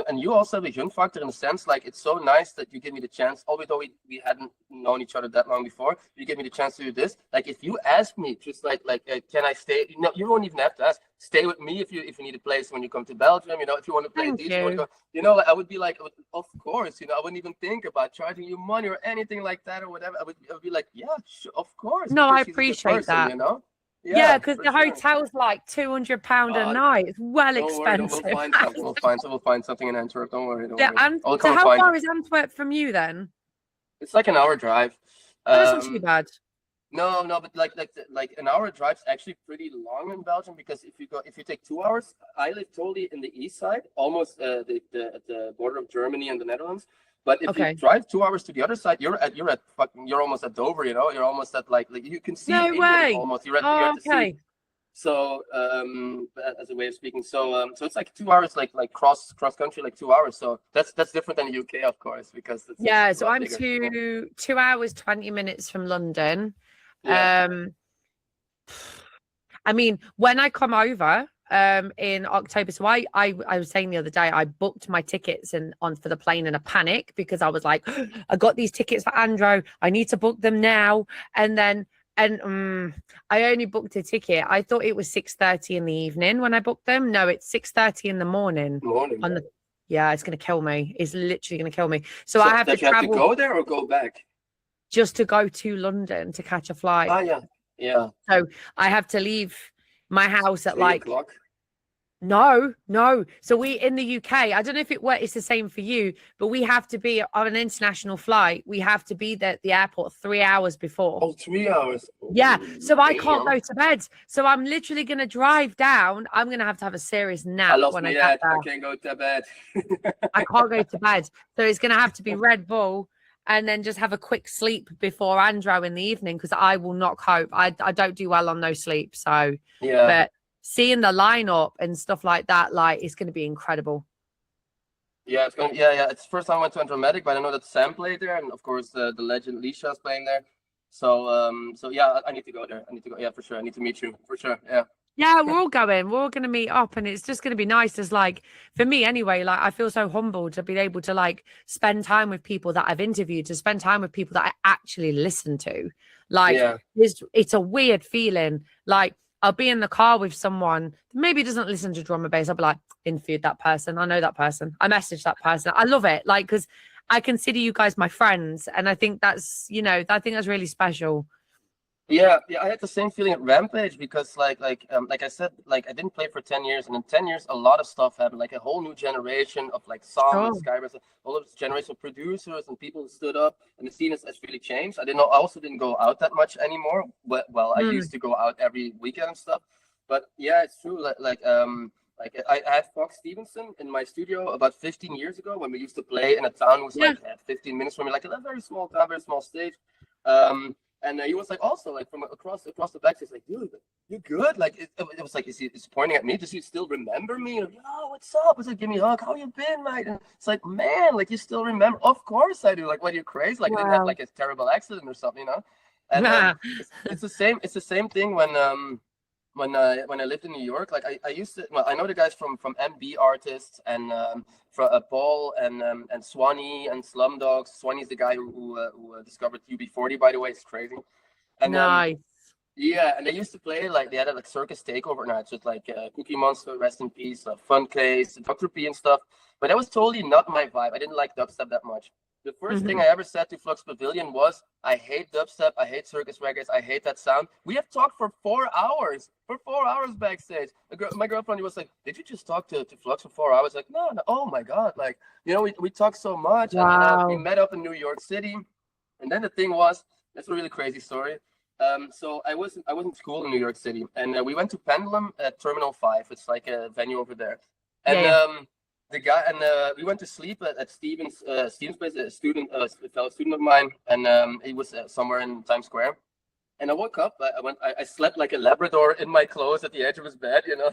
and you also have a gunfactor in the sense like it's so nice that you give me the chance, although we hadn't known each other that long before. You give me the chance to do this. Like if you ask me, just like can I stay? You won't even have to ask. Stay with me if you need a place when you come to Belgium. You know, if you want to play DJ, you know, I would be like, of course. You know, I wouldn't even think about charging you money or anything like that or whatever. I would be like, yeah, sure, of course. No, I appreciate that. You know. Yeah, because the hotel's like £200 a night. It's well expensive. We'll find something in Antwerp. Don't worry. And so how far is Antwerp from you then? It's like an hour drive. That's not too bad. No, but like an hour drive's actually pretty long in Belgium, because if you take 2 hours, I live totally in the east side, almost at the border of Germany and the Netherlands. But if you drive 2 hours to the other side, you're almost at Dover, you know. You're almost at like you can see England almost. You're at the sea. So as a way of speaking, so it's like 2 hours, like cross country, like 2 hours. So that's different than the UK, of course, because so I'm 2 hours 20 minutes from London. Yeah. I mean, when I come over in October, so I was saying the other day, I booked my tickets for the plane in a panic, because I was like, I got these tickets for Andro, I need to book them now. And I only booked a ticket. I thought it was 6:30 in the evening when I booked them. No, it's 6:30 in the morning. It's gonna kill me. It's literally gonna kill me. So I have to travel. Have to go there or go back? Just to go to London to catch a flight. Yeah. So I have to leave my house at 3 like o'clock. No. So we in the UK, I don't know if it's the same for you, but we have to be on an international flight. We have to be there at the airport 3 hours before. Oh, 3 hours. Yeah. So I can't go to bed. So I'm literally going to drive down. I'm going to have a serious nap when I get there. I can't go to bed. I can't go to bed. So it's going to have to be Red Bull, and then just have a quick sleep before Andro in the evening, because I will not cope. I don't do well on no sleep. So yeah. But seeing the lineup and stuff like that, like, it's going to be incredible. Yeah, it's going. Yeah. It's the first time I went to Andromatic, but I know that Sam played there, and of course the legend Lisha is playing there. So yeah, I need to go there. I need to go. Yeah, for sure. I need to meet you for sure. Yeah. Yeah, we're all going. We're all going to meet up, and it's just going to be nice. As like, for me anyway, like I feel so humbled to be able to like spend time with people that I've interviewed, to spend time with people that I actually listen to. Like, it's a weird feeling. Like, I'll be in the car with someone that maybe doesn't listen to drum and bass. I'll be like, interviewed that person. I know that person. I messaged that person. I love it. Like, because I consider you guys my friends, and I think that's, I think that's really special. Yeah, yeah, I had the same feeling at Rampage because like I said, like I didn't play for 10 years, and in 10 years a lot of stuff happened, like a whole new generation of like Psalm and Sure. Skybers, all of this generation of producers and people who stood up, and the scene has really changed. I didn't know, I also didn't go out that much anymore. But well, I Mm. used to go out every weekend and stuff. But yeah, it's true. Like I had Fox Stevenson in my studio about 15 years ago when we used to play in a town. It was Yeah. like 15 minutes from me, like a very small town, very small stage. Um, and he was like also like from across the back, he's like, dude, you good? Like it was like, is pointing at me? Does he still remember me? Like, yo, what's up? It's like, give me a hug. How you been, mate? And it's like, man, like you still remember? Of course I do. Like, what, are you crazy? Like I didn't have Wow. like a terrible accident or something, you know? And it's the same. It's the same thing when I lived in New York. Like I used to. Well, I know the guys from MB artists and from Paul and Swanee and Slumdogs. Swanee's the guy who discovered UB40, by the way. It's crazy. And Nice. yeah, and they used to play like they had a like circus takeover nights with like Cookie Monster, rest in peace, Fun Case, Dr. P and stuff. But that was totally not my vibe. I didn't like dubstep that much. The first thing Hmm. I ever said to Flux Pavilion was, I hate dubstep, I hate circus records, I hate that sound. We have talked for 4 hours, backstage. My girlfriend was like, did you just talk to Flux for 4 hours? Like, no, no, oh my God. Like, we talked so much, and we Wow. met up in New York City. And then the thing was, that's a really crazy story. So I was in school in New York City, and we went to Pendulum at Terminal 5. It's like a venue over there. Yeah, And yeah. the guy and we went to sleep at Steven's place, a fellow student of mine, and he was somewhere in Times Square. And I woke up. I slept like a Labrador in my clothes at the edge of his bed, you know.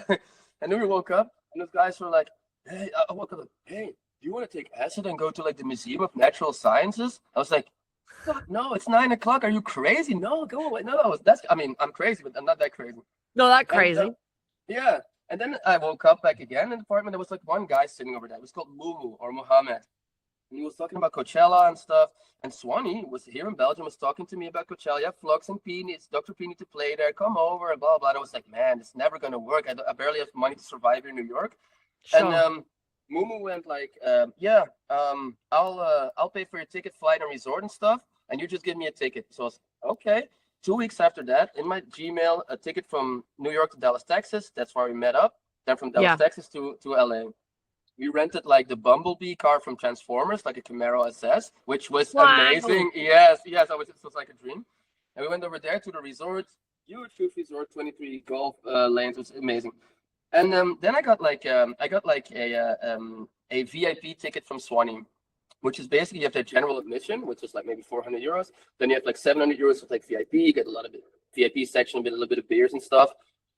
And then we woke up, and those guys were like, "Hey," I woke up like, "Hey, do you want to take acid and go to like the Museum of Natural Sciences?" I was like, "Fuck, no, it's 9 o'clock. Are you crazy? No, go away. No, I mean, I'm crazy, but I'm not that crazy." Not that And crazy. yeah, and then I woke up back again in the apartment. There was like one guy sitting over there. It was called Mumu or Mohammed. And he was talking about Coachella and stuff. And Swanee was here in Belgium, was talking to me about Coachella. Yeah, Flux and P, it's Dr. P need to play there. Come over and blah, blah. And I was like, man, it's never going to work. I barely have money to survive here in New York. And Sure. Mumu went like, I'll pay for your ticket, flight, and resort and stuff. And you just give me a ticket. So I was okay. 2 weeks after that, in my Gmail, a ticket from New York to Dallas, Texas. That's where we met up. Then from Dallas, Yeah. Texas to LA. We rented like the Bumblebee car from Transformers, like a Camaro SS, which was Wow. amazing. Yes, yes, it was like a dream. And we went over there to the resort, huge resort, 23 golf lanes. It was amazing. And then I got like a VIP ticket from Swanee, which is basically you have the general admission, which is like maybe 400 euros. Then you have like 700 euros with like VIP. You get a lot of VIP section, with a little bit of beers and stuff.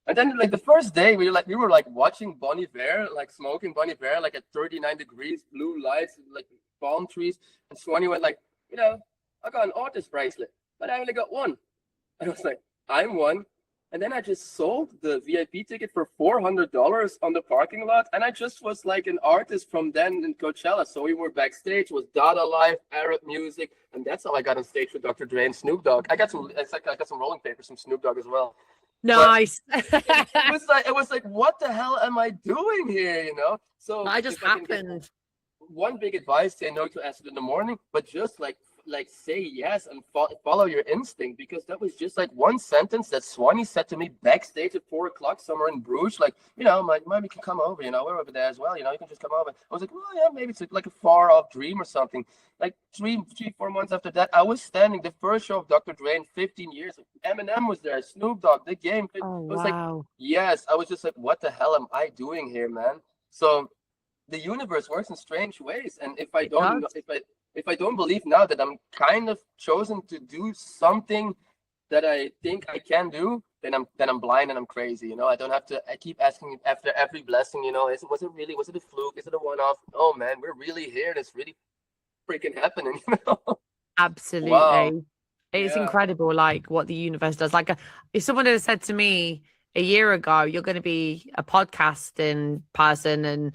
And then like the first day we were like watching Bon Iver, like smoking Bon Iver, like at 39 degrees, blue lights, like palm trees. And Swanee went like, I got an artist bracelet, but I only got one. And I was like, I'm one. And then I just sold the VIP ticket for $400 on the parking lot. And I just was like an artist from then in Coachella. So we were backstage with Dada Life, Arab music. And that's how I got on stage with Dr. Dre and Snoop Dogg. I got some rolling papers from Snoop Dogg as well. Nice. It was like, what the hell am I doing here? So I just if I can give happened. one big advice, say no to acid in the morning, but just like say yes and follow your instinct, because that was just like one sentence that Swanee said to me backstage at 4 o'clock somewhere in Bruges, like, maybe you can come over, we're over there as well, you can just come over. I was like, well, yeah, maybe it's like a far off dream or something. Like 4 months after that, I was standing the first show of Dr. Dre in 15 years. Eminem was there, Snoop Dogg, The Game. Oh, I was like, wow. yes, I was just like, what the hell am I doing here, man? So the universe works in strange ways, and if I It don't does. if I don't believe now that I'm kind of chosen to do something that I think I can do, then I'm blind and I'm crazy. I don't have to. I keep asking after every blessing. Was it a fluke? Is it a one-off? Oh man, we're really here. And it's really freaking happening. Wow. Absolutely. It's Yeah. incredible, like what the universe does. Like, if someone had said to me a year ago, you're going to be a podcasting person and,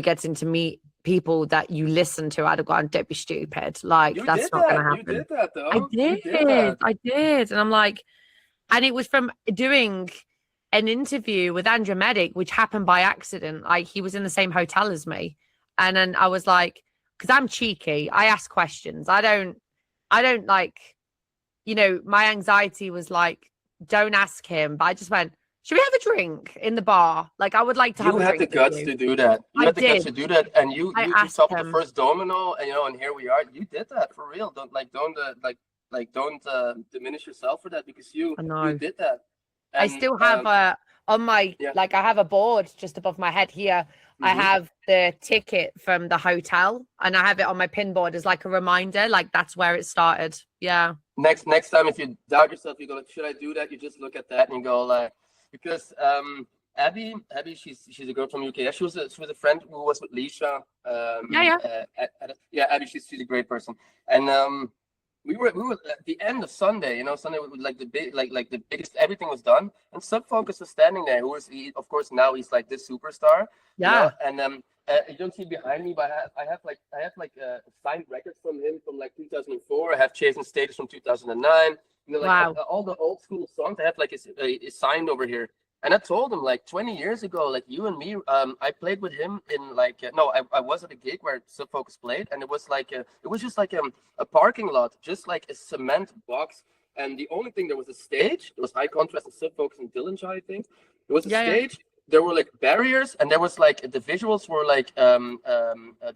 getting to meet people that you listen to, I'd have gone, don't be stupid. Like, You that's did not going that. to You happen. did that I though. You did did. that. I did. And I'm like, and it was from doing an interview with Andrew Medic, which happened by accident. Like, he was in the same hotel as me. And then I was like, because I'm cheeky, I ask questions. I don't like you know, my anxiety was like, don't ask him. But I just went, should we have a drink in the bar? Like, I would like to have a drink. You had the guts to do that. You had the guts to do that, and you topped the first domino, and and here we are. You did that for real. Don't diminish yourself for that, because you did that. And, I still have on my like, I have a board just above my head here. I have the ticket from the hotel, and I have it on my pin board as like a reminder. Like, that's where it started. Yeah. Next time, if you doubt yourself, you go, should I do that? You just look at that and you go like, because Abby, she's a girl from UK. She was a friend who was with Leisha. Abby, she's a great person. And we were at the end of Sunday. Sunday was like the big, like the biggest. Everything was done, and Subfocus was standing there. Of course, now he's like this superstar. Yeah. And you don't see behind me, but I have signed records from him from like 2004. I have Chasing Status from 2009. All the old school songs. I have like is signed over here. And I told him, like, 20 years ago, like, you and me, I played with him in like I was at a gig where Subfocus played, and it was just like a parking lot, just like a cement box. And the only thing, there was a stage. There was high contrast and Subfocus and Dillinger, I think. There was a stage. There were like barriers, and there was like the visuals were like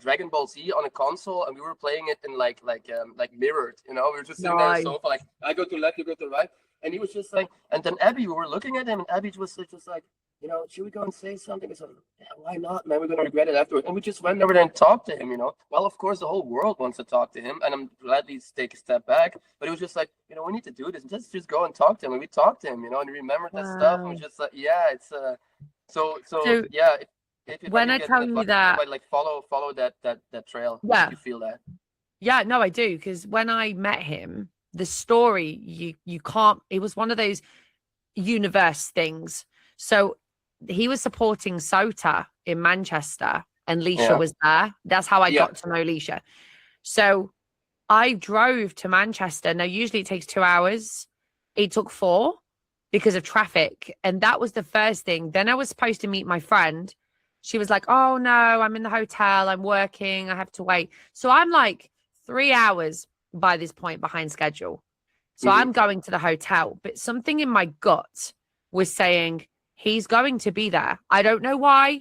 Dragon Ball Z on a console, and we were playing it in like mirrored. We were just sitting there on the sofa, like, I go to left, you go to right, and he was just like, and then Abby, we were looking at him, and Abby was just like, should we go and say something? I said, yeah, why not, man? We're gonna regret it afterwards. And we just went over there and talked to him. Well, of course, the whole world wants to talk to him, and I'm glad he's take a step back. But it was just like, we need to do this. Let's just go and talk to him. And we talked to him, and remembered that stuff. And we just like, yeah, it's So yeah. If when I tell you that, like follow that trail. Yeah, you feel that. Yeah, no, I do, because when I met him, the story you can't. It was one of those universe things. So he was supporting Sota in Manchester, and Leisha was there. That's how I got to know Leisha. So I drove to Manchester. Now, usually it takes 2 hours. It took 4 because of traffic. And that was the first thing. Then I was supposed to meet my friend. She was like, oh, no, I'm in the hotel. I'm working. I have to wait. So I'm like 3 hours by this point behind schedule. So I'm going to the hotel. But something in my gut was saying, he's going to be there. I don't know why.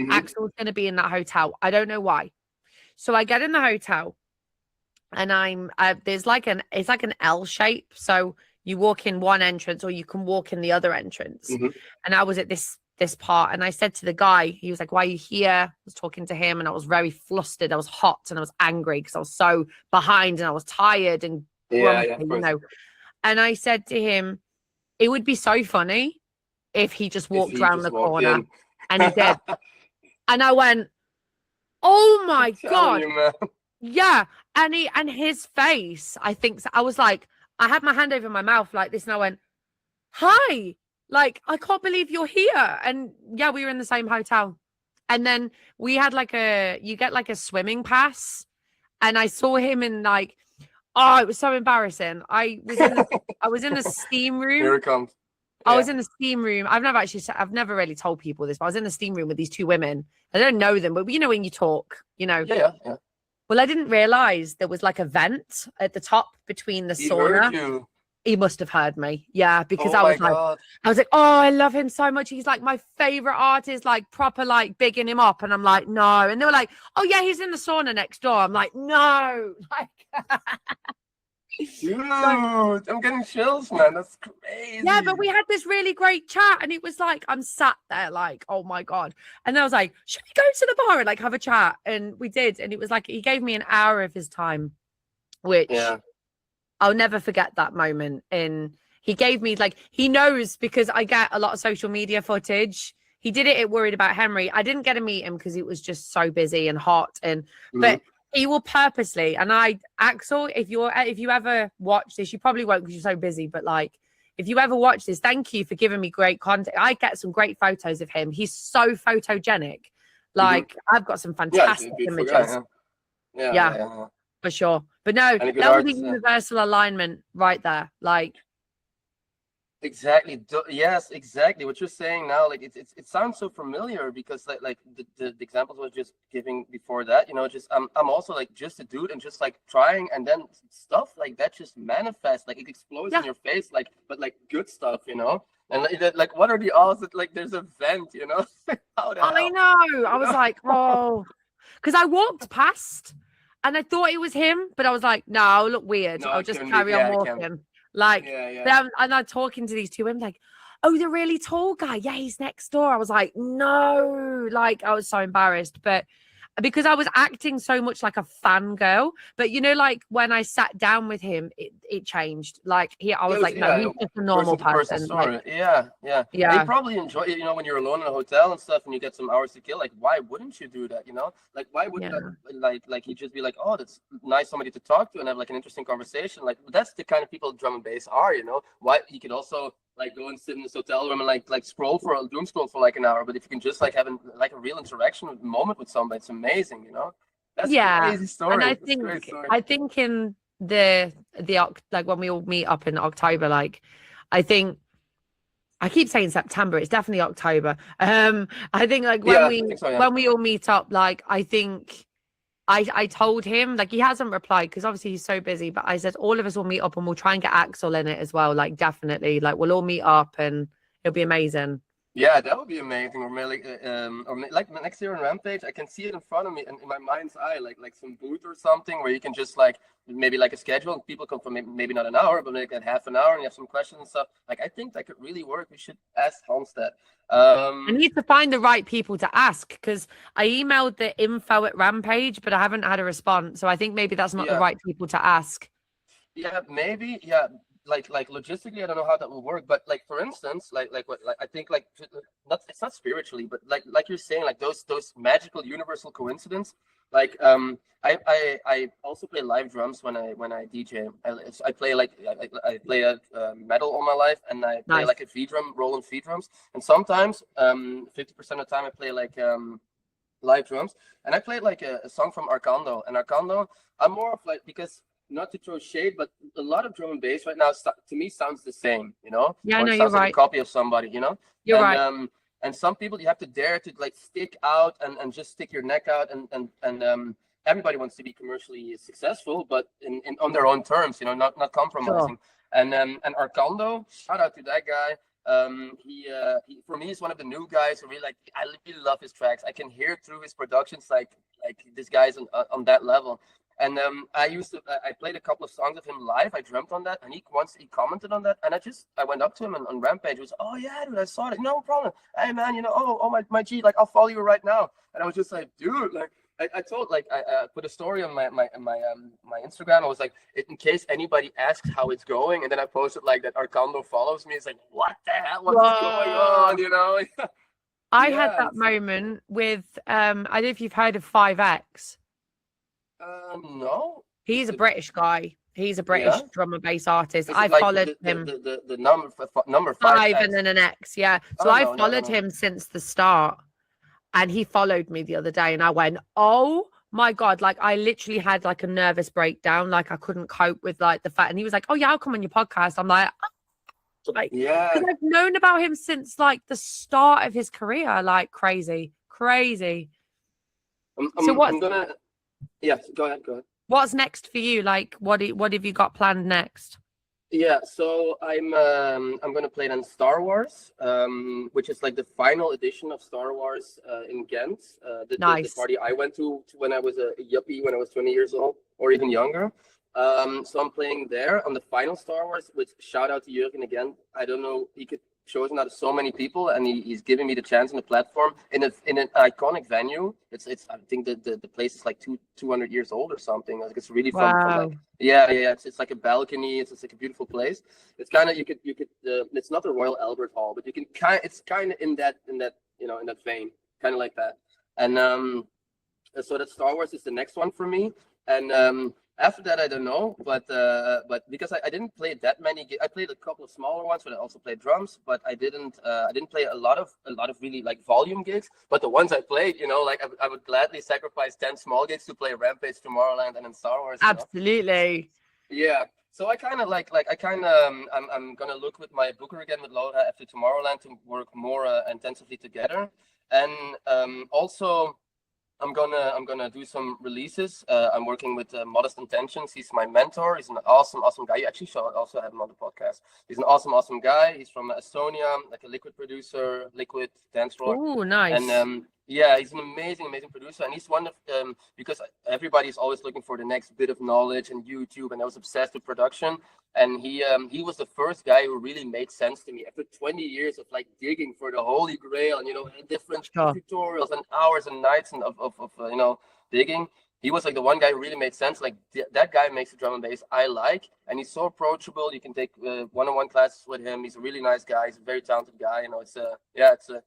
Axel's going to be in that hotel. I don't know why. So I get in the hotel, and there's like it's like an L shape. So you walk in one entrance, or you can walk in the other entrance. And I was at this part, and I said to the guy, he was like, why are you here? I was talking to him, and I was very flustered. I was hot, and I was angry because I was so behind, and I was tired and grumpy, And I said to him, it would be so funny if he just walked around the corner. And he did. And I went, oh my God. Yeah. And his face, I think, I was like, I had my hand over my mouth like this, and I went, hi, like, I can't believe you're here. And yeah, we were in the same hotel. And then we had you get like a swimming pass. And I saw him in like, oh, it was so embarrassing. I was in the steam room. Here it comes. I was in the steam room. I've never really told people this, but I was in the steam room with these 2 women. I don't know them, but when you talk, Yeah. Well, I didn't realize there was like a vent at the top between the sauna. Heard you. He must have heard me. Yeah, because I was like, oh, I love him so much. He's like my favorite artist, like proper, like bigging him up. And I'm like, no. And they were like, oh yeah, he's in the sauna next door. I'm like, no. Like, dude, I'm getting chills, man. That's crazy. Yeah, but we had this really great chat, and it was like, I'm sat there like, oh my God. And I was like, should we go to the bar and like have a chat? And we did. And it was like, he gave me an hour of his time, which I'll never forget that moment. And he gave me he knows, because I get a lot of social media footage. He did it at Worried About Henry. I didn't get to meet him because it was just so busy and hot. And but he will purposely, and Axel, if you ever watch this, you probably won't because you're so busy, but like, if you ever watch this, thank you for giving me great content. I get some great photos of him. He's so photogenic. Like, I've got some fantastic images. Yeah, for sure. But no, that was a universal alignment right there. Like, Exactly. Yes, exactly. What you're saying now, like it sounds so familiar because like the examples I was just giving before that, just I'm also like just a dude and just like trying, and then stuff like that just manifests, like it explodes in Yeah, your face, like but like good stuff. And like what are the odds that like there's a vent, How the I hell, know. I you was know? like, oh, because I walked past and I thought it was him, but I was like, no, I'll look weird. No, I'll it just can be. carry on Yeah, it can be. walking. Like, Yeah, yeah. then and I'm talking to these two women, like, oh, the really tall guy. Yeah, he's next door. I was like, no, like, I was so embarrassed, but because I was acting so much like a fangirl. But like when I sat down with him, it changed. Like I Yeah, was it was, like, no, yeah, he's just a person normal to person person. Like, story. Yeah, yeah. And you yeah, probably enjoy it, when you're alone in a hotel and stuff and you get some hours to kill. Like, why wouldn't you do that, Like, why wouldn't yeah, that, like you just be like, oh, that's nice, somebody to talk to and have like an interesting conversation. Like, that's the kind of people drum and bass are. Why you could also like go and sit in this hotel room and like doom scroll for like an hour. But if you can just like have like a real interaction moment with somebody, it's amazing. That's a yeah. crazy And story. That's a great story. I think in like when we all meet up in October, like I think I keep saying September, it's definitely October. I think like Yeah, I think so, yeah. when we all meet up, like I think I told him, like he hasn't replied because obviously he's so busy, but I said all of us will meet up and we'll try and get Axel in it as well. Like definitely, like we'll all meet up and it'll be amazing. Yeah, that would be amazing. Or maybe, like next year in Rampage, I can see it in front of me and in my mind's eye, like some booth or something where you can just like maybe like a schedule. And people come for maybe not an hour, but like a half an hour, and you have some questions and stuff. Like I think that could really work. We should ask Homestead. I need to find the right people to ask because I emailed the info at Rampage, but I haven't had a response. So I think maybe that's not the Yeah, right people to ask. yeah, maybe, yeah. Like logistically, I don't know how that will work, but like for instance, like what I think like not it's not spiritually, but like you're saying, like those magical universal coincidence. Like I also play live drums when I DJ. I play like I play a metal all my life, and I play Nice. like a V drum, Roland V drums, and sometimes 50% of the time I play like live drums, and I played like a song from Arcando, and Arcando I'm more of like because not to throw shade, but a lot of drum and bass right now to me sounds the same, Yeah, or no, it you're sounds like a right. copy of somebody. You're And right. and some people you have to dare to like stick out and just stick your neck out, and everybody wants to be commercially successful, but in on their own terms, not Sure. compromising. And Arcando, shout out to that guy. He for me is one of the new guys who really I really love his tracks. I can hear through his productions like this guy's on that level. And I played a couple of songs of him live. I dreamt on that, and he commented on that, and I went up to him on Rampage. He was, oh yeah, dude, I saw it. No problem. Hey man, oh my G, like I'll follow you right now. And I was just like, dude, like I told I put a story on my Instagram. I was like, in case anybody asks how it's going, and then I posted like that Arcando follows me. It's like, what the hell? What is going Whoa. on? I had Yeah. that moment with I don't know if you've heard of 5X. No. He's a British guy. He's a British Yeah. drum and bass artist. Is I it like followed him the number five five and then an X. Yeah. So Oh I no, followed no. him since the start. And he followed me the other day, and I went, oh my God. Like I literally had like a nervous breakdown. Like I couldn't cope with like the fact. And he was like, oh yeah, I'll come on your podcast. I'm like, oh. Like, Yeah. because I've known about him since like the start of his career. Like crazy. So I'm gonna. Yeah, go ahead. what's next for you? Like what have you got planned next? Yeah, so I'm gonna play then Star Wars, which is like the final edition of Star Wars in Ghent. The Nice. party I went to when I was a yuppie when I was 20 years old or even younger. So I'm playing there on the final Star Wars. Which shout out to Jurgen again. I don't know, he could chosen out of so many people, and he's giving me the chance on the platform in an iconic venue. It's I think the place is like 200 years old or something. Like it's really from Wow. like yeah. It's like a balcony. It's like a beautiful place. It's kind of you could it's not the Royal Albert Hall, but you can it's kind of in that in that vein, kind of like that. And so that Star Wars is the next one for me. And after that, I don't know, but because I didn't play that many, I played a couple of smaller ones, but I also played drums. But I didn't play a lot of really like volume gigs. But the ones I played, like I would gladly sacrifice 10 small gigs to play Rampage, Tomorrowland, and then Star Wars. Absolutely. Yeah. So I kind of I'm gonna look with my booker again with Laura after Tomorrowland to work more intensively together, and also I'm gonna do some releases. I'm working with Modest Intentions. He's my mentor. He's an awesome guy. You actually should also have him on the podcast. He's an awesome guy. He's from Estonia, like a liquid producer, liquid dance floor. Oh, nice. And yeah, he's an amazing producer. And he's one of because everybody's always looking for the next bit of knowledge and YouTube, and I was obsessed with production. And he was the first guy who really made sense to me after 20 years of like digging for the holy grail and different tutorials and hours and nights and of digging. He was like the one guy who really made sense. Like that guy makes the drum and bass I like, and he's so approachable. You can take one-on-one classes with him. He's a really nice guy. He's a very talented guy.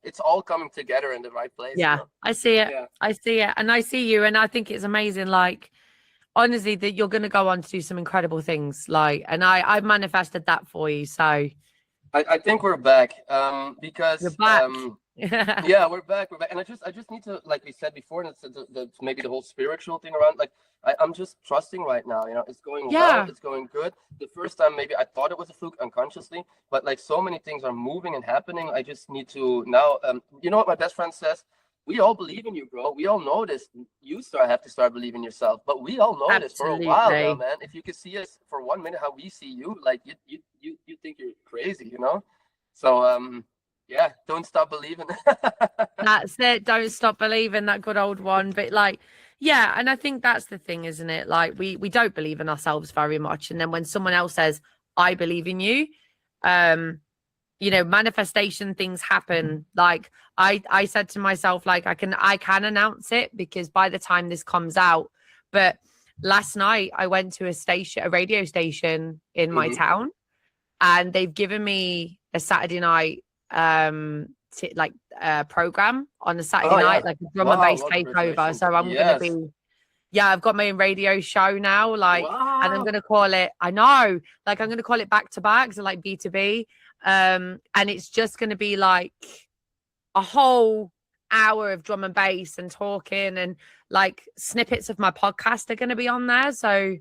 It's all coming together in the right place. Yeah, I see it. Yeah. I see it, and I see you, and I think it's amazing. Like, honestly, that you're going to go on to do some incredible things. Like, and I've manifested that for you. So I think we're back. Because you're back. Yeah, we're back, and I just need to, like we said before, and it's maybe the whole spiritual thing around, like I'm just trusting right now. It's going well, it's going good. The first time maybe I thought it was a fluke unconsciously, but like so many things are moving and happening. I just need to now, you know what my best friend says? We all believe in you, bro. We all know this. You have to start believing yourself, but we all know this for a while now, man. If you could see us for 1 minute how we see you, like you think you're crazy, So yeah, don't stop believing. That's it. Don't stop believing, that good old one. But like, yeah, and I think that's the thing, isn't it? Like we don't believe in ourselves very much. And then when someone else says, I believe in you, manifestation things happen. Like I said to myself, like I can announce it because by the time this comes out. But last night I went to a radio station in my town, and they've given me a Saturday night program on a Saturday night, like a drum and bass takeover. So I'm gonna be, I've got my own radio show now, and I'm gonna call it, I'm gonna call it back to back, so like B2B, and it's just gonna be like a whole hour of drum and bass and talking, and like snippets of my podcast are gonna be on there. So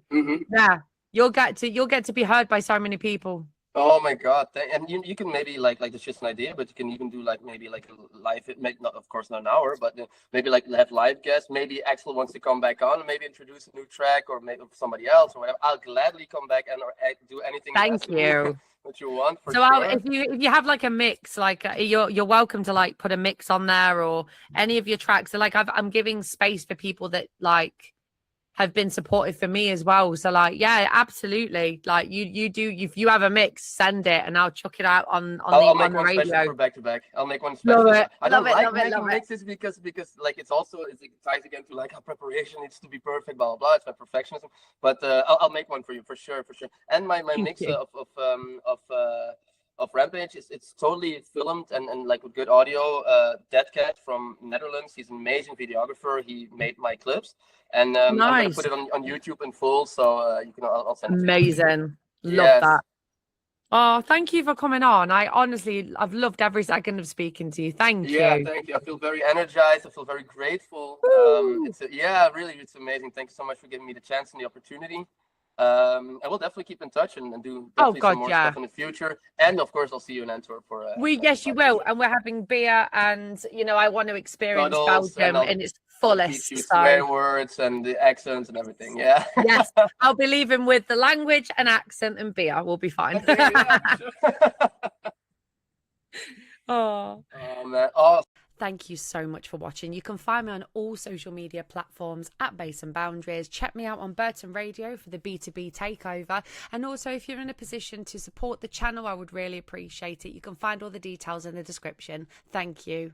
yeah, you'll get to be heard by so many people. Oh my God! And you can maybe like it's just an idea, but you can even do like maybe like a live. It may not, of course, not an hour, but maybe like have live guests. Maybe Axel wants to come back on, and maybe introduce a new track, or maybe somebody else or whatever. I'll gladly come back and do anything. Thank you. What you want? For so sure. If you have like a mix, like you're welcome to like put a mix on there or any of your tracks. So like I'm giving space for people that like have been supportive for me as well. So like, yeah, absolutely. Like you do, if you have a mix, send it and I'll chuck it out on the radio. Special for back to back. I'll make one special. Love it. I don't like making mixes because like it ties again to like how preparation needs to be perfect, blah blah blah. It's my perfectionism. But I'll make one for you for sure. And my mix of Rampage it's totally filmed and like with good audio. Dead Cat from Netherlands, he's an amazing videographer. He made my clips, and nice. I'm gonna put it on YouTube in full, so you can. I'll send it. Amazing, love that. Oh, thank you for coming on. I've loved every second of speaking to you. Thank you. Yeah, thank you. I feel very energized. I feel very grateful. Really, it's amazing. Thank you so much for giving me the chance and the opportunity. I will definitely keep in touch and do some more stuff in the future. And of course, I'll see you in Antwerp for. Yes, you will. And we're having beer, and I want to experience Belgium in its fullest. So. Swear words and the accents and everything. Yeah. Yes, I'll be leaving with the language and accent and beer. We'll be fine. Oh man. Oh. Thank you so much for watching. You can find me on all social media platforms at Bass and Boundaries. Check me out on Burton Radio for the B2B takeover. And also, if you're in a position to support the channel, I would really appreciate it. You can find all the details in the description. Thank you.